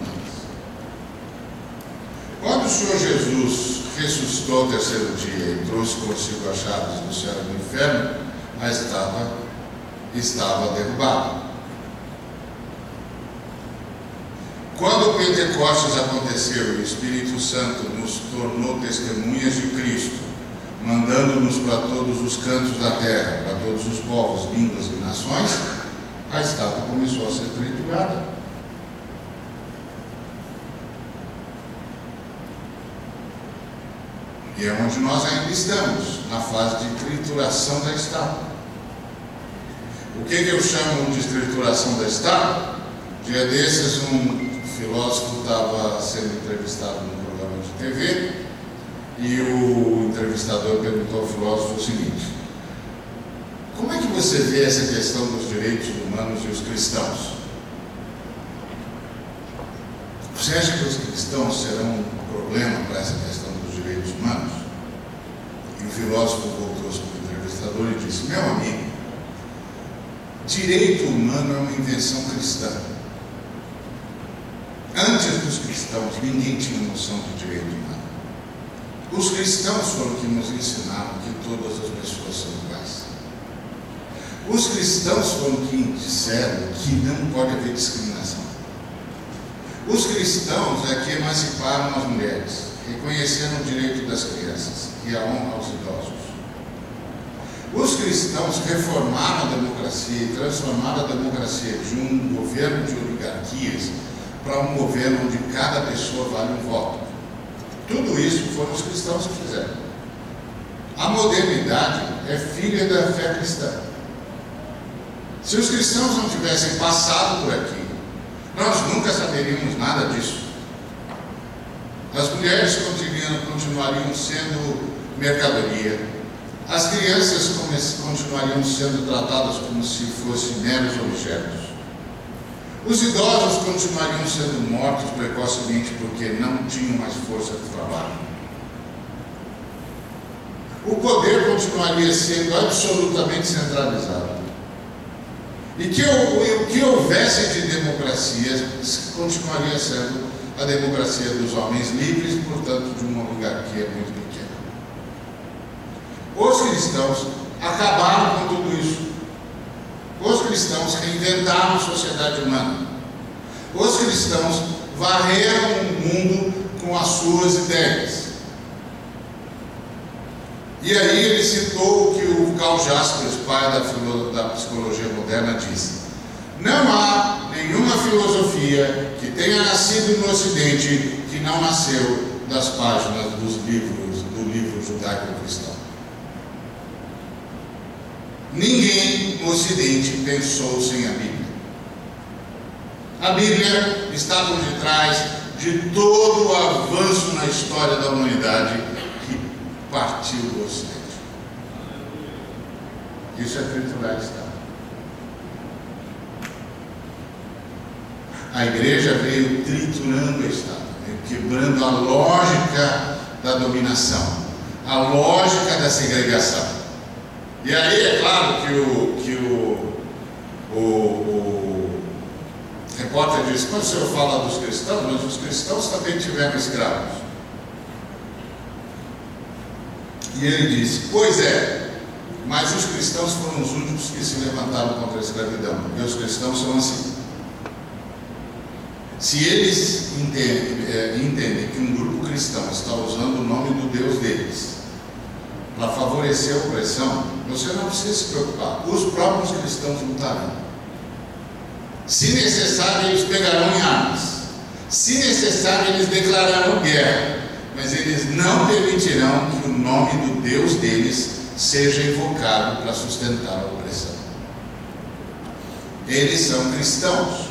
Quando o Senhor Jesus ressuscitou ao terceiro dia e trouxe consigo as chaves do céu e do inferno, a estátua estava derrubada. Quando o Pentecostes aconteceu e o Espírito Santo nos tornou testemunhas de Cristo, mandando-nos para todos os cantos da terra, para todos os povos, línguas e nações, a estátua começou a ser triturada. E é onde nós ainda estamos, na fase de trituração da estátua. O que eu chamo de trituração da estátua? Dia desses, um filósofo estava sendo entrevistado num programa de TV, e o entrevistador perguntou ao filósofo o seguinte: como é que você vê essa questão dos direitos humanos e os cristãos? Você acha que os cristãos serão um problema para essa questão dos direitos humanos? E o filósofo voltou-se para o entrevistador e disse: meu amigo, direito humano é uma invenção cristã. Antes dos cristãos, ninguém tinha noção de direito humano. Os cristãos foram que nos ensinaram que todas as pessoas são iguais. Os cristãos foram que disseram que não pode haver discriminação. Os cristãos é que emanciparam as mulheres, reconheceram o direito das crianças e a honra aos idosos. Os cristãos reformaram a democracia e transformaram a democracia de um governo de oligarquias para um governo onde cada pessoa vale um voto. Tudo isso foram os cristãos que fizeram. A modernidade é filha da fé cristã. Se os cristãos não tivessem passado por aqui, nós nunca saberíamos nada disso. As mulheres continuariam sendo mercadoria. As crianças continuariam sendo tratadas como se fossem meros objetos. Os idosos continuariam sendo mortos precocemente porque não tinham mais força de trabalho. O poder continuaria sendo absolutamente centralizado. E o que houvesse de democracia continuaria sendo a democracia dos homens livres, portanto, de uma oligarquia muito pequena. Os cristãos acabaram com tudo isso. Os cristãos reinventaram a sociedade humana. Os cristãos varreram o mundo com as suas ideias. E aí ele citou o que o Karl Jaspers, pai da psicologia moderna, disse: não há nenhuma filosofia que tenha nascido no Ocidente que não nasceu das páginas do livro judaico-cristão. Ninguém no Ocidente pensou sem a Bíblia. A Bíblia está por detrás de todo o avanço na história da humanidade que partiu do Ocidente. Isso é triturar o Estado. A igreja veio triturando o Estado, veio quebrando a lógica da dominação, a lógica da segregação. E aí é claro que o repórter disse: quando o senhor fala dos cristãos, mas os cristãos também tiveram escravos. E ele disse: pois é, mas os cristãos foram os únicos que se levantaram contra a escravidão, e os cristãos são assim. Se eles entendem que um grupo cristão está usando o nome do Deus deles para favorecer a opressão, você não precisa se preocupar, os próprios cristãos lutarão. Se necessário, eles pegarão em armas, se necessário, eles declararão guerra, mas eles não permitirão que o nome do Deus deles seja invocado para sustentar a opressão. Eles são cristãos.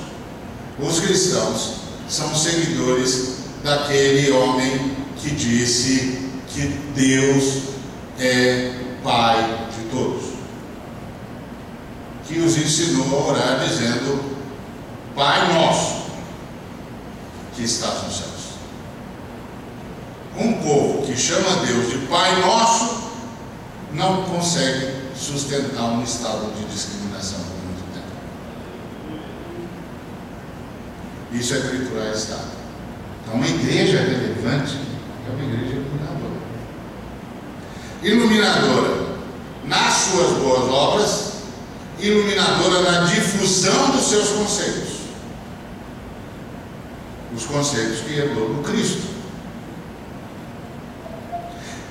Os cristãos são seguidores daquele homem que disse que Deus é Pai de todos, que os ensinou a orar dizendo: Pai nosso que estás nos céus. Um povo que chama Deus de Pai nosso não consegue sustentar um estado de discriminação por muito tempo. Isso é triturar o Estado. Então, uma igreja relevante é uma igreja iluminadora. Iluminadora nas suas boas obras, iluminadora na difusão dos seus conceitos. Os conceitos que herdou do Cristo.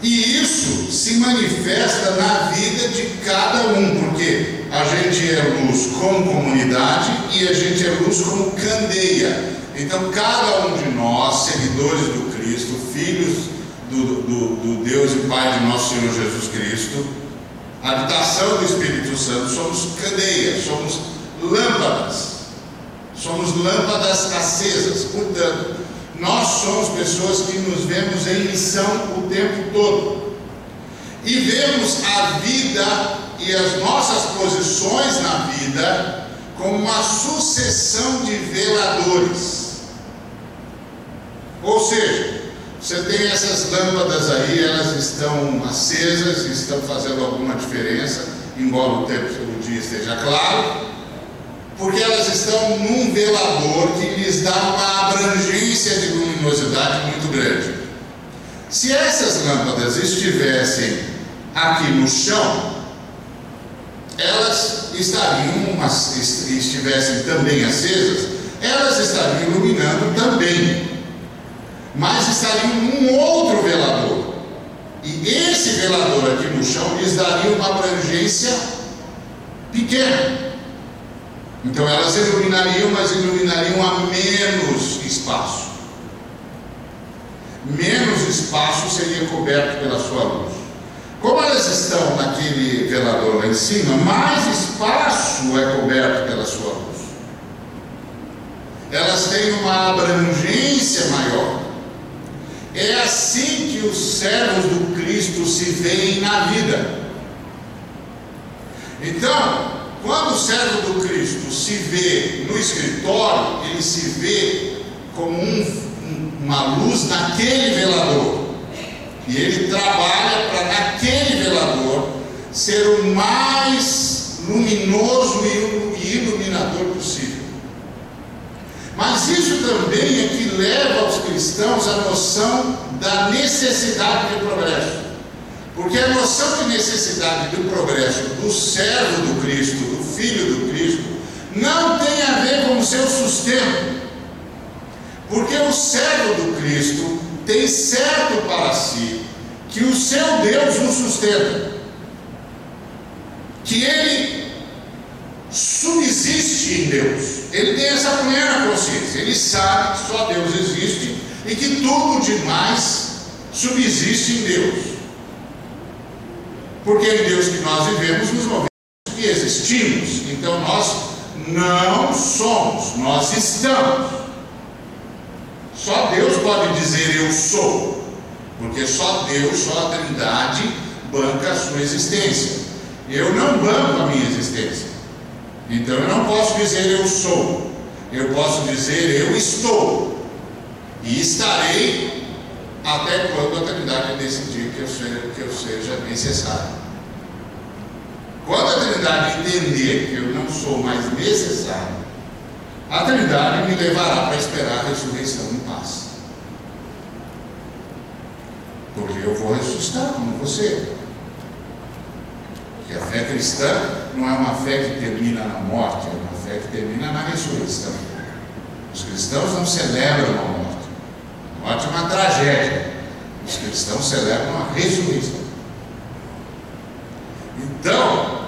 E isso se manifesta na vida de cada um, porque a gente é luz como comunidade e a gente é luz como candeia. Então, cada um de nós, seguidores do Cristo, filhos do Deus e Pai de nosso Senhor Jesus Cristo, habitação do Espírito Santo, somos candeias, somos lâmpadas acesas. Portanto, nós somos pessoas que nos vemos em missão o tempo todo e vemos a vida e as nossas posições na vida como uma sucessão de veladores. Ou seja, você tem essas lâmpadas aí, elas estão acesas, estão fazendo alguma diferença, embora o dia esteja claro, porque elas estão num velador que lhes dá uma abrangência de luminosidade muito grande. Se essas lâmpadas estivessem aqui no chão, elas estivessem também acesas, elas estariam iluminando também, mas estariam num outro velador, e esse velador aqui no chão lhes daria uma abrangência pequena. Então elas iluminariam, mas iluminariam a menos espaço. Menos espaço seria coberto pela sua luz. Como elas estão naquele velador lá em cima, mais espaço é coberto pela sua luz. Elas têm uma abrangência maior. É assim que os servos do Cristo se veem na vida. Então, quando o servo do Cristo se vê no escritório, ele se vê como uma luz naquele velador. E ele trabalha para naquele velador ser o mais luminoso e iluminador possível. Mas isso também é que leva aos cristãos a noção da necessidade de progresso. Porque a noção de necessidade do progresso do servo do Cristo, do Filho do Cristo, não tem a ver com o seu sustento. Porque o servo do Cristo tem certo para si que o seu Deus o sustenta, que ele subsiste em Deus. Ele tem essa plena consciência, ele sabe que só Deus existe e que tudo demais subsiste em Deus. Porque em Deus que nós vivemos, nos movemos e existimos. Então nós não somos, nós estamos. Só Deus pode dizer eu sou, porque só Deus, só a Trindade banca a sua existência. Eu não banco a minha existência. Então eu não posso dizer eu sou, eu posso dizer eu estou e estarei até quando a Trindade decidir que eu seja necessário. Quando a Trindade entender que eu não sou mais necessário, a Trindade me levará para esperar a ressurreição em paz, porque eu vou ressuscitar como você. Porque a fé cristã não é uma fé que termina na morte, é uma fé que termina na ressurreição. Os cristãos não celebram a morte. A morte é uma tragédia. Os cristãos celebram a ressurreição. Então,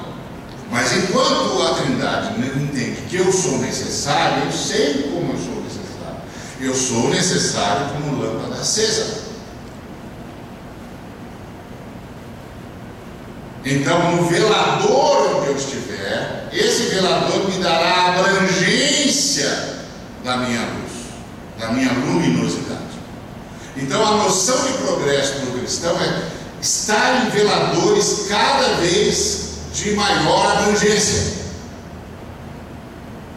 mas enquanto a Trindade não entende que eu sou necessário, eu sei como eu sou necessário. Eu sou necessário como lâmpada acesa. Então, no velador onde eu estiver, esse velador me dará a abrangência da minha luz, da minha luminosidade. Então, a noção de progresso para o cristão é estar em veladores cada vez de maior abrangência.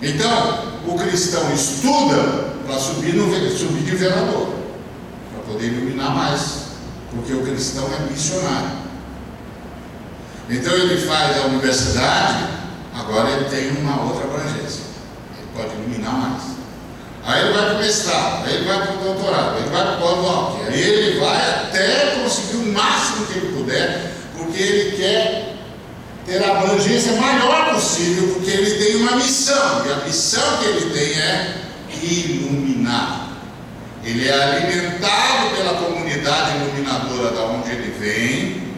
Então, o cristão estuda para subir de velador, para poder iluminar mais, porque o cristão é missionário. Então ele faz a universidade, agora ele tem uma outra abrangência, ele pode iluminar mais. Aí ele vai para o mestrado, aí ele vai para o doutorado, aí ele vai para o pós-doc, aí ele vai até conseguir o máximo que ele puder, porque ele quer ter a abrangência maior possível, porque ele tem uma missão, e a missão que ele tem é iluminar. Ele é alimentado pela comunidade iluminadora da onde ele vem,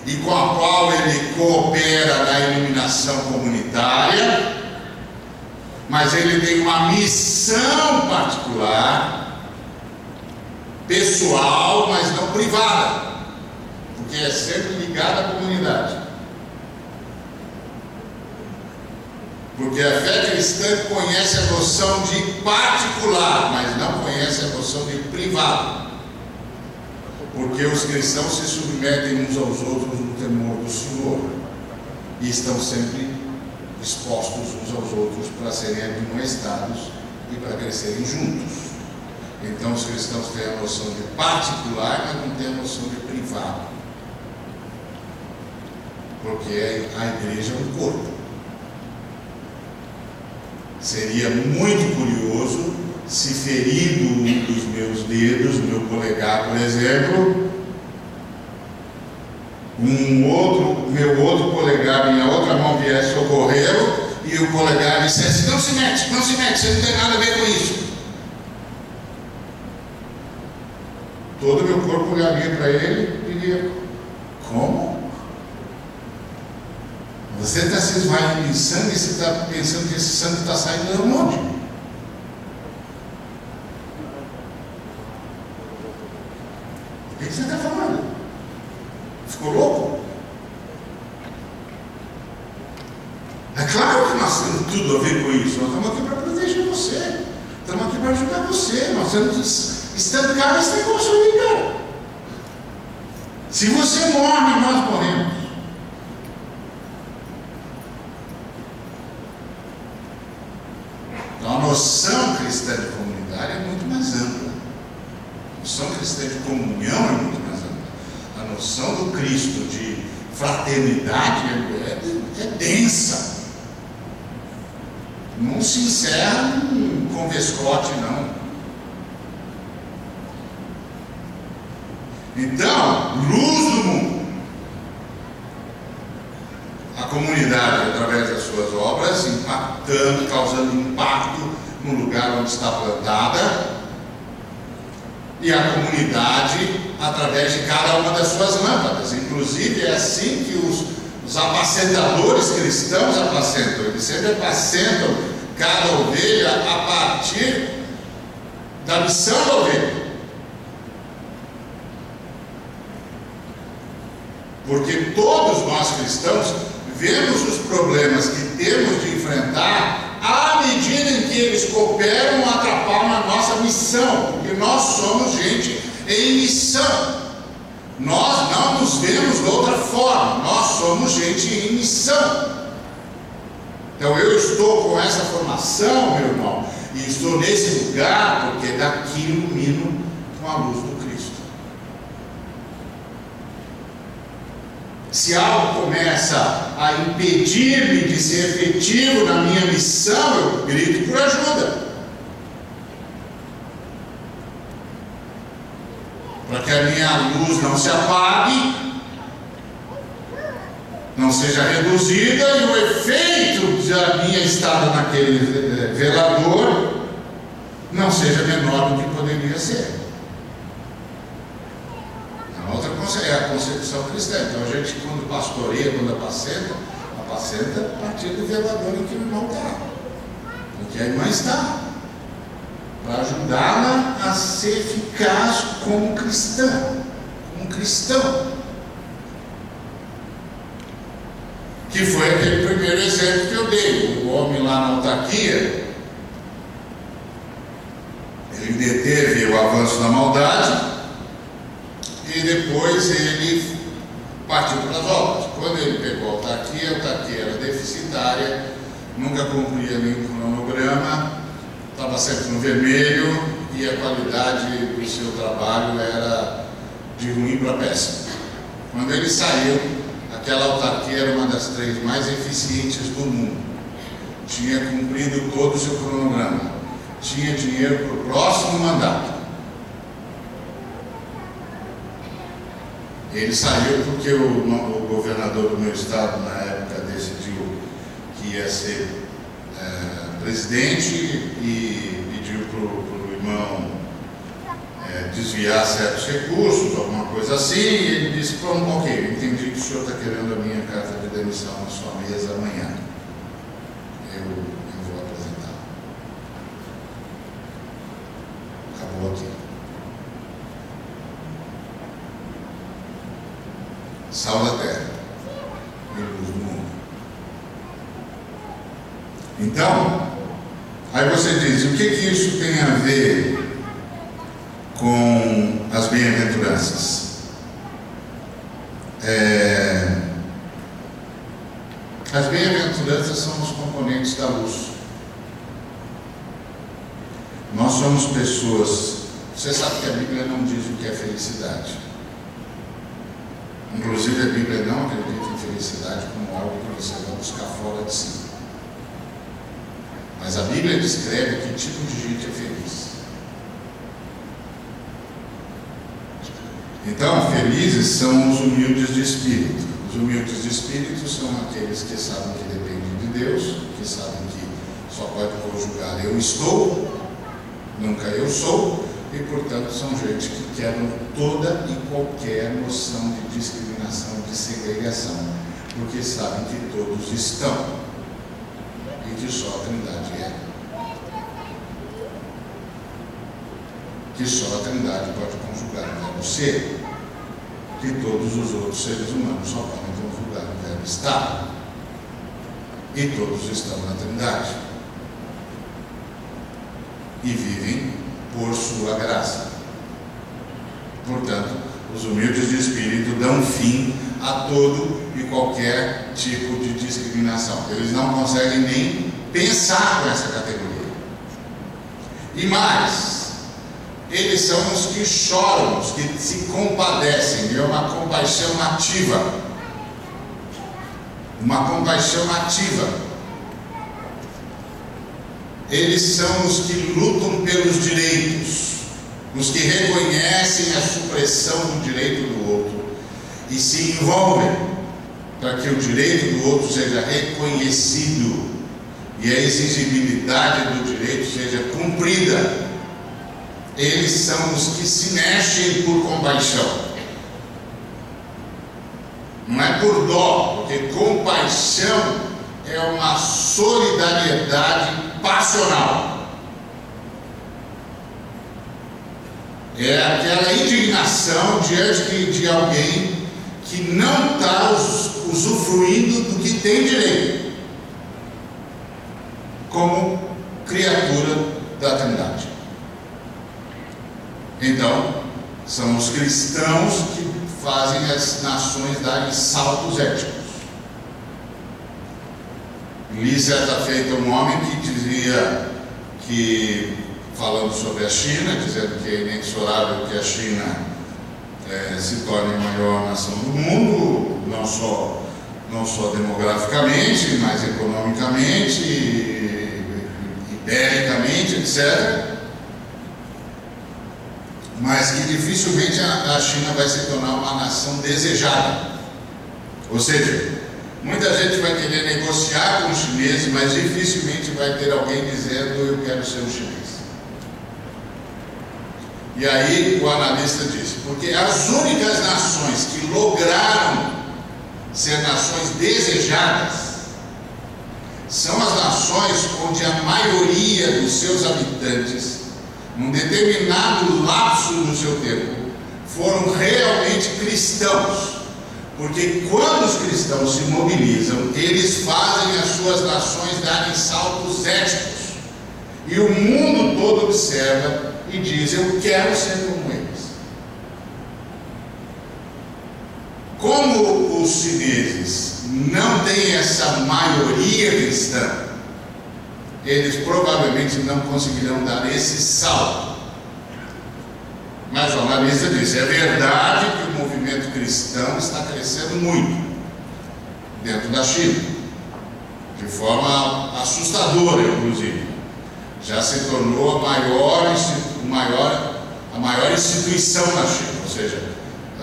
e com a qual ele coopera na iluminação comunitária, mas ele tem uma missão particular, pessoal, mas não privada, porque é sempre ligada à comunidade. Porque a fé cristã conhece a noção de particular, mas não conhece a noção de privado. Porque os cristãos se submetem uns aos outros no temor do Senhor e estão sempre dispostos uns aos outros para serem admoestados e para crescerem juntos. Então os cristãos têm a noção de particular, mas não têm a noção de privado, porque a igreja é um corpo. Seria muito curioso se, ferido um dos meus dedos, meu polegar, por exemplo, meu outro polegar, minha outra mão viesse socorrê-lo e o polegar dissesse: não se mete, você não tem nada a ver com isso. Todo o meu corpo olharia para ele e diria: como? Você está se esvaindo em sangue e você está pensando que esse sangue está saindo de onde? O que você está falando? Ficou louco? É claro que nós temos tudo a ver com isso. Nós estamos aqui para proteger você. Estamos aqui para ajudar você. Nós Estancar esse negócio aí, cara. Se você morre, nós morremos. Então a noção cristã de comunidade é muito mais ampla. A noção cristã de comunhão é muito mais ampla. A noção do Cristo de fraternidade é densa. Não se encerra com vescote, não. Então, luz do mundo. A comunidade, através das suas obras, impactando, causando impacto no lugar onde está plantada. E a comunidade, através de cada uma das suas lâmpadas. Inclusive, é assim que os apacentadores cristãos apacentam. Eles sempre apacentam cada ovelha a partir da missão da ovelha. Porque todos nós cristãos vemos os problemas que temos de enfrentar à medida em que eles cooperam ou atrapalham a nossa missão, porque nós somos gente em missão. Nós não nos vemos de outra forma, nós somos gente em missão. Então eu estou com essa formação, meu irmão, e estou nesse lugar porque daqui ilumino com a luz do Cristo. Se algo começa a impedir-me de ser efetivo na minha missão, eu grito por ajuda. Para que a minha luz não se apague, não seja reduzida e o efeito da minha estada naquele velador não seja menor do que poderia ser. A outra é a concepção cristã. Então a gente, quando pastoreia, quando apacenta a partir do velador em que o irmão está, em que a irmã está, para ajudá-la a ser eficaz como cristã, como cristão. Que foi aquele primeiro exemplo que eu dei. O homem lá na autarquia, ele deteve o avanço da maldade e depois ele partiu para as obras. Quando ele pegou a autarquia era deficitária, nunca cumpria nenhum cronograma, estava sempre no vermelho e a qualidade do seu trabalho era de ruim para péssimo. Quando ele saiu, aquela autarquia era uma das 3 mais eficientes do mundo. Tinha cumprido todo o seu cronograma. Tinha dinheiro para o próximo mandato. Ele saiu porque o governador do meu estado, na época, decidiu que ia ser presidente e pediu para o irmão desviar certos recursos, alguma coisa assim, e ele disse: pronto, ok, eu entendi que o senhor está querendo a minha carta de demissão na sua mesa amanhã. Eu vou apresentar. Acabou aqui. Sal da terra e luz do mundo. Então, aí você diz: o que isso tem a ver com as bem-aventuranças? As bem-aventuranças são os componentes da luz. Nós somos pessoas. Você sabe que a Bíblia não diz o que é felicidade. Inclusive a Bíblia não acredita em felicidade como algo que você vai buscar fora de si. Mas a Bíblia descreve que tipo de gente é feliz. Então, felizes são os humildes de espírito. Os humildes de espírito são aqueles que sabem que dependem de Deus, que sabem que só pode conjugar eu estou, nunca eu sou, e portanto são gente que quebram toda e qualquer noção de discriminação, de segregação, porque sabem que todos estão e que só a Trindade é. Que só a Trindade pode conjugar o verbo ser, que todos os outros seres humanos só podem conjugar o verbo estar, e todos estão na Trindade e vivem por sua graça. Portanto, os humildes de espírito dão fim a todo e qualquer tipo de discriminação. Eles não conseguem nem pensar com essa categoria. E mais, eles são os que choram, os que se compadecem. É uma compaixão ativa. Uma compaixão ativa. Eles são os que lutam pelos direitos, os que reconhecem a supressão do direito do outro e se envolvem para que o direito do outro seja reconhecido e a exigibilidade do direito seja cumprida. Eles são os que se mexem por compaixão. Não é por dó, porque compaixão é uma solidariedade passional. É aquela indignação diante de alguém que não está usufruindo do que tem direito, como criatura da Trindade. Então, são os cristãos que fazem as nações darem saltos éticos. Li certa feita um homem que dizia que, falando sobre a China, dizendo que é inexorável que a China se torne a maior nação do mundo, não só demograficamente, mas economicamente, ibericamente, etc. Mas que dificilmente a China vai se tornar uma nação desejada. Ou seja, muita gente vai querer negociar com os chineses, mas dificilmente vai ter alguém dizendo: eu quero ser um chinês. E aí o analista disse: porque as únicas nações que lograram ser nações desejadas são as nações onde a maioria dos seus habitantes, num determinado lapso do seu tempo, foram realmente cristãos. Porque quando os cristãos se mobilizam, eles fazem as suas nações darem saltos éticos. E o mundo todo observa e diz: eu quero ser como eles. Como os chineses não têm essa maioria cristã, eles provavelmente não conseguirão dar esse salto. Mas o analista disse: é verdade que o movimento cristão está crescendo muito dentro da China, de forma assustadora, inclusive. Já se tornou a maior instituição na China. Ou seja,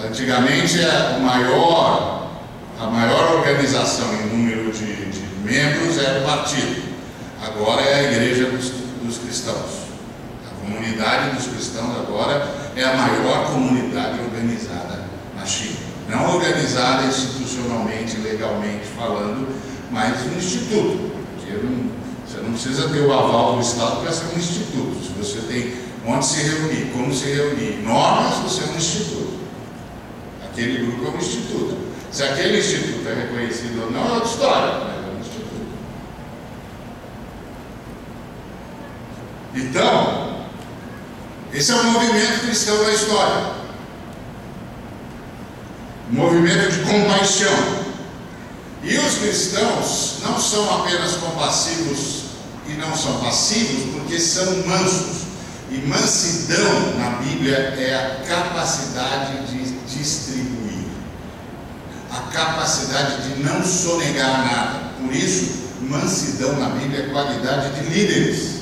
antigamente a maior organização em número de membros era o partido. Agora é a igreja dos cristãos. A comunidade dos cristãos agora é a maior comunidade organizada na China. Não organizada institucionalmente, legalmente falando, mas um instituto. Você não precisa ter o aval do Estado para ser um instituto. Se você tem onde se reunir, como se reunir, normas, você é um instituto. Aquele grupo é um instituto. Se aquele instituto é reconhecido ou não, é outra história, mas é um instituto. Então, esse é o movimento cristão da história. Um movimento de compaixão. E os cristãos não são apenas compassivos e não são passivos, porque são mansos. E mansidão na Bíblia é a capacidade de distribuir, a capacidade de não sonegar nada. Por isso, mansidão na Bíblia é qualidade de líderes.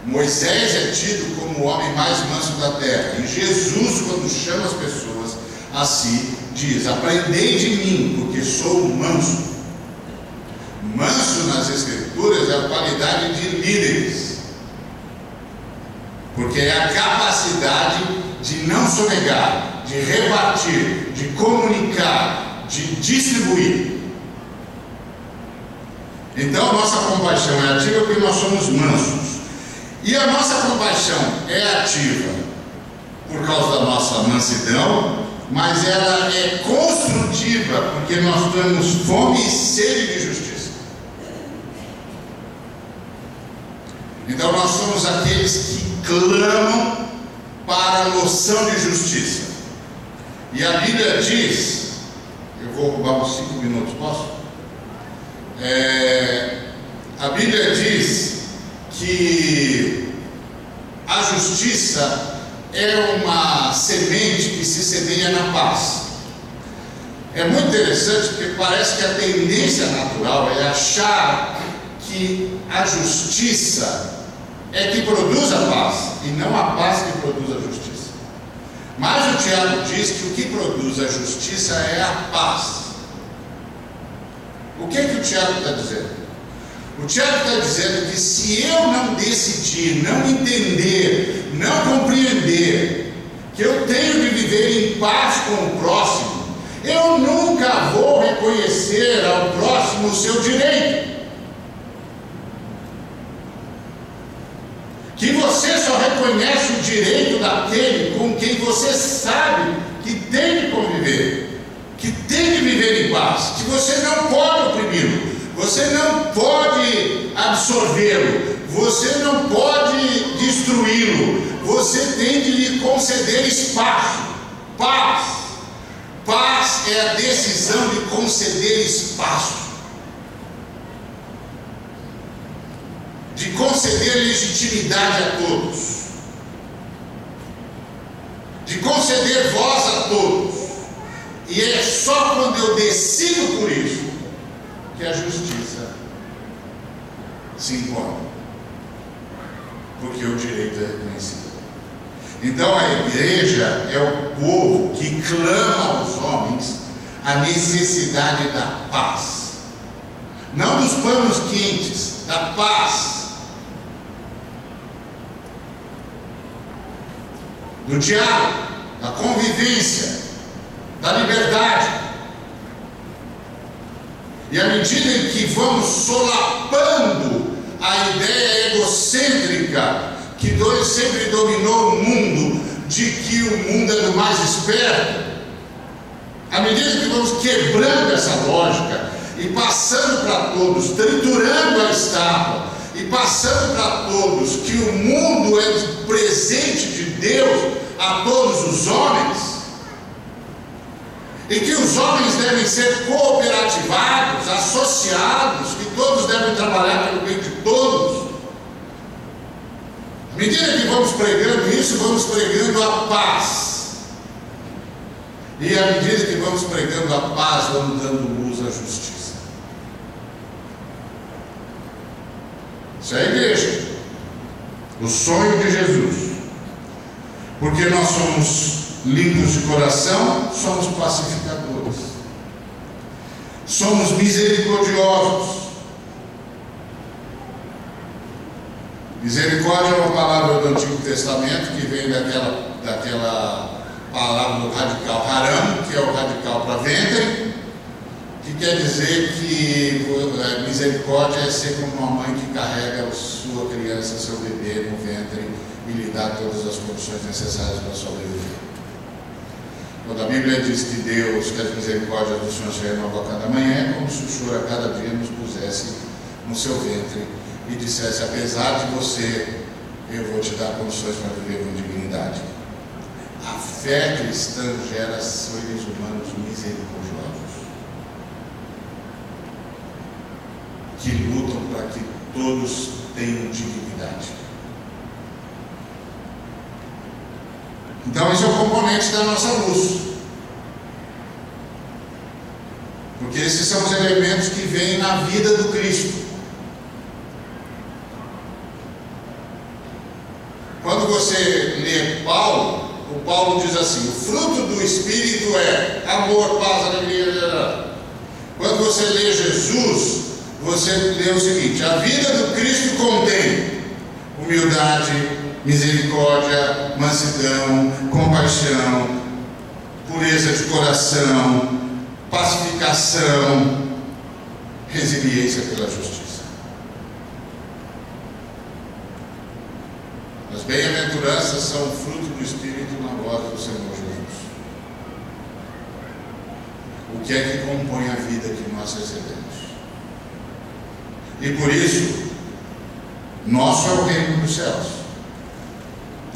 Moisés é tido como o homem mais manso da terra. E Jesus, quando chama as pessoas a si, diz: aprendei de mim, porque sou manso. Manso nas Escrituras é a qualidade de líderes, porque é a capacidade de não sonegar, de repartir, de comunicar, de distribuir. Então a nossa compaixão é ativa porque nós somos mansos. E a nossa compaixão é ativa por causa da nossa mansidão, mas ela é construtiva porque nós temos fome e sede de justiça. Então nós somos aqueles que clamam para a noção de justiça. E a Bíblia diz, eu vou roubar uns 5 minutos, posso? A Bíblia diz que a justiça é uma semente que se semeia na paz. É muito interessante porque parece que a tendência natural é achar que a justiça é que produz a paz, e não a paz que produz a justiça. Mas o Tiago diz que o que produz a justiça é a paz. O que o Tiago está dizendo? O Tiago está dizendo que se eu não decidir, não entender, não compreender que eu tenho de viver em paz com o próximo, eu nunca vou reconhecer ao próximo o seu direito. Que você só reconhece o direito daquele com quem você sabe que tem de conviver, que tem de viver em paz, que você não pode oprimi-lo, você não pode absorvê-lo, você não pode destruí-lo, você tem de lhe conceder espaço, paz. Paz é a decisão de conceder espaço, de conceder legitimidade a todos, de conceder voz a todos. E é só quando eu decido por isso que a justiça se encontra, porque o direito é reconhecido. Então a igreja é o povo que clama aos homens a necessidade da paz, não dos panos quentes, da paz, do diálogo, da convivência, da liberdade. E à medida em que vamos solapando a ideia egocêntrica que sempre dominou o mundo, de que o mundo é do mais esperto, à medida que vamos quebrando essa lógica e passando para todos, triturando a estátua e passando para todos que o mundo é presente de Deus a todos os homens, e que os homens devem ser cooperativados, associados, que todos devem trabalhar pelo bem de todos. À medida que vamos pregando isso, vamos pregando a paz. E à medida que vamos pregando a paz, vamos dando luz à justiça. Isso é a igreja, o sonho de Jesus. Porque nós somos limpos de coração, somos pacificadores, somos misericordiosos. Misericórdia é uma palavra do Antigo Testamento que vem daquela palavra do radical haram, que é o radical para ventre, que quer dizer que misericórdia é ser como uma mãe que carrega a sua criança, seu bebê no ventre e lhe dá todas as condições necessárias para sobreviver. Quando a Bíblia diz que Deus, que as misericórdias do Senhor se renovam a cada manhã, é como se o Senhor a cada dia nos pusesse no seu ventre e dissesse: apesar de você, eu vou te dar condições para viver com dignidade. A fé cristã gera seres humanos misericordiosos, que lutam para que todos tenham dignidade. Então esse é o componente da nossa luz, porque esses são os elementos que vêm na vida do Cristo. Quando você lê Paulo, o Paulo diz assim: o fruto do Espírito é amor, paz, alegria. Quando você lê Jesus, você lê o seguinte: a vida do Cristo contém humildade, misericórdia, mansidão, compaixão, pureza de coração, pacificação, resiliência pela justiça. As bem-aventuranças são fruto do Espírito na voz do Senhor Jesus. O que é que compõe a vida que nós recebemos? E por isso, nosso é o reino dos céus.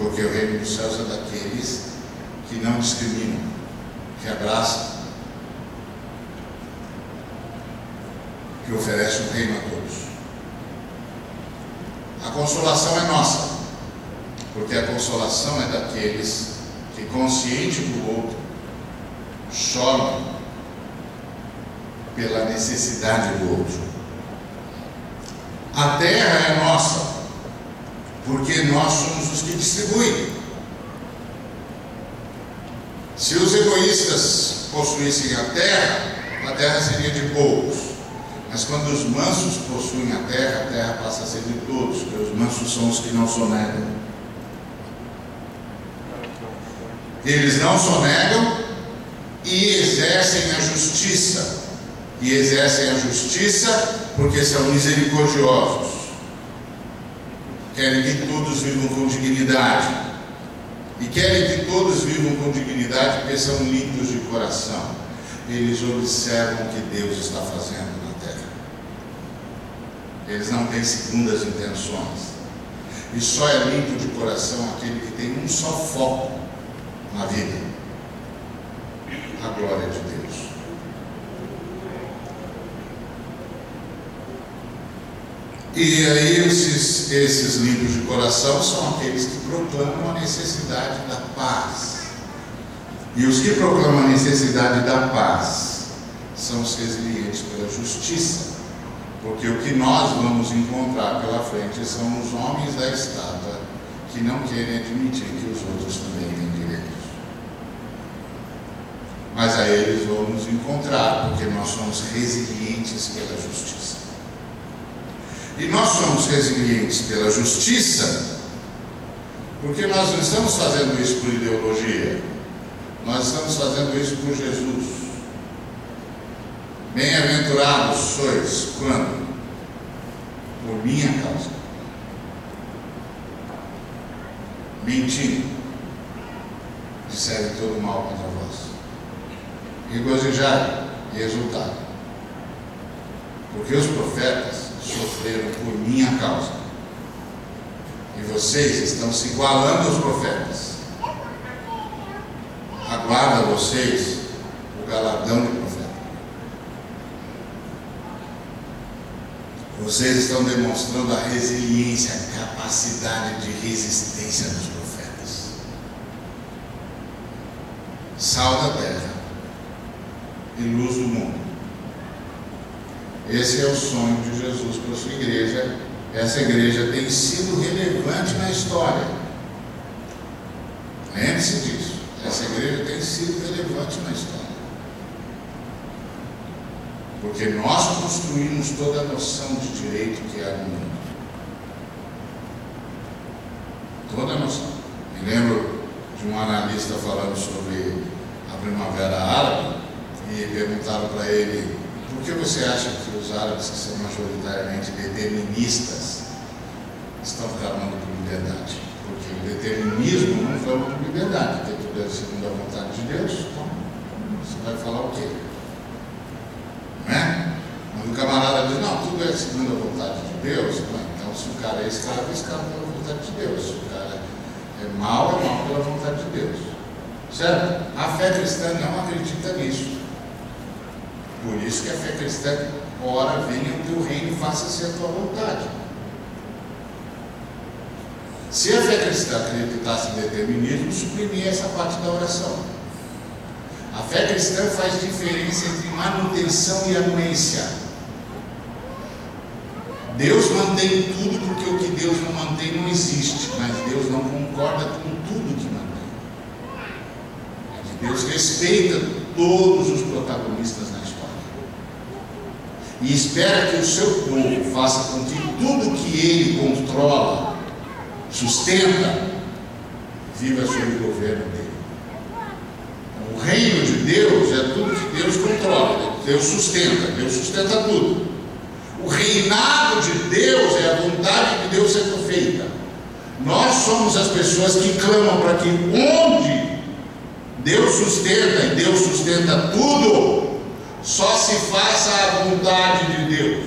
Porque o reino dos céus é daqueles que não discriminam, que abraçam, que oferecem o reino a todos. A consolação é nossa, porque a consolação é daqueles que, consciente do outro, choram pela necessidade do outro. A terra é nossa, porque nós somos os que distribuem. Se os egoístas possuíssem a terra seria de poucos. Mas quando os mansos possuem a terra passa a ser de todos, porque os mansos são os que não sonegam. Eles não sonegam e exercem a justiça. E exercem a justiça porque são misericordiosos. Querem que todos vivam com dignidade. E querem que todos vivam com dignidade porque são limpos de coração. Eles observam o que Deus está fazendo na terra. Eles não têm segundas intenções. E só é limpo de coração aquele que tem um só foco na vida: a glória de Deus. E aí esses limpos de coração são aqueles que proclamam a necessidade da paz. E os que proclamam a necessidade da paz são os resilientes pela justiça. Porque o que nós vamos encontrar pela frente são os homens da estátua que não querem admitir que os outros também têm direitos. Mas a eles vamos encontrar, porque nós somos resilientes pela justiça. E nós somos resilientes pela justiça porque nós não estamos fazendo isso por ideologia. Nós estamos fazendo isso por Jesus. Bem-aventurados sois quando? Por minha causa. Mentindo, disserem todo mal contra vós. Regozijai e exultai. Porque os profetas sofreram por minha causa. E vocês estão se igualando aos profetas. Aguarda a vocês o galardão de profeta. Vocês estão demonstrando a resiliência, a capacidade de resistência dos profetas. Sal da terra e luz do mundo. Esse é o sonho de Jesus para a sua igreja. Essa igreja tem sido relevante na história. Lembre-se disso. Essa igreja tem sido relevante na história. Porque nós construímos toda a noção de direito que há no mundo. Toda a noção. Me lembro de um analista falando sobre a Primavera Árabe e perguntaram para ele: por que você acha que os árabes, que são majoritariamente deterministas, estão clamando por liberdade? Porque o determinismo não clama por liberdade, porque tudo é segundo a vontade de Deus. Então, você vai falar o quê? Não é? Quando o camarada diz: não, tudo é segundo a vontade de Deus, então se o cara é escravo pela vontade de Deus. Se o cara é mau pela vontade de Deus. Certo? A fé cristã não acredita nisso. Por isso que a fé cristã ora: venha o teu reino e faça-se a tua vontade. Se a fé cristã acreditasse em determinismo, suprimia essa parte da oração. A fé cristã faz diferença entre manutenção e anuência. Deus mantém tudo, porque o que Deus não mantém não existe, mas Deus não concorda com tudo que mantém. Deus respeita todos os protagonistas na história e espera que o seu povo faça com que tudo que ele controla, sustenta, viva sob o governo dele. O reino de Deus é tudo que Deus controla, Deus sustenta tudo. O reinado de Deus é a vontade de Deus sendo feita. Nós somos as pessoas que clamam para que onde Deus sustenta e Deus sustenta tudo, só se faça a vontade de Deus.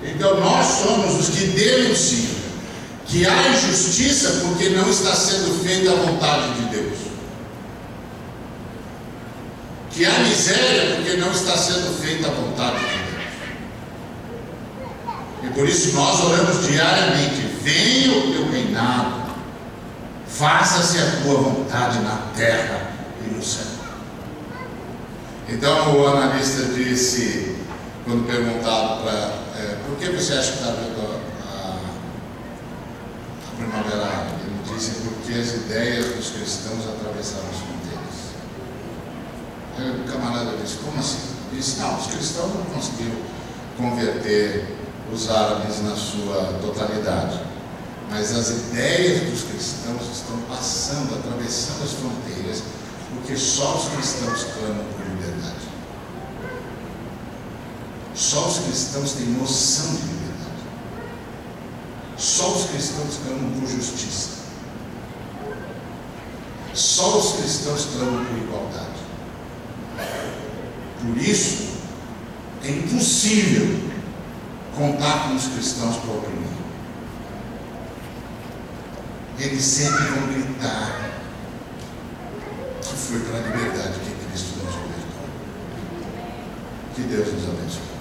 Então nós somos os que denunciam Que há injustiça porque não está sendo feita a vontade de Deus. Que há miséria porque não está sendo feita a vontade de Deus. E por isso nós oramos diariamente: venha o teu reinado, faça-se a tua vontade na terra e no céu. Então o analista disse, quando perguntado por que você acha que está vendo a primavera árabe, ele disse: porque as ideias dos cristãos atravessaram as fronteiras. Aí o camarada disse: como assim? Ele disse: não, os cristãos não conseguiram converter os árabes na sua totalidade, mas as ideias dos cristãos estão passando, atravessando as fronteiras, porque só os cristãos clamam por liberdade. Só os cristãos têm noção de liberdade. Só os cristãos clamam por justiça. Só os cristãos clamam por igualdade. Por isso, é impossível contar com os cristãos para oprimir. Eles sempre vão gritar que foi para a liberdade que Cristo nos libertou. Que Deus nos abençoe.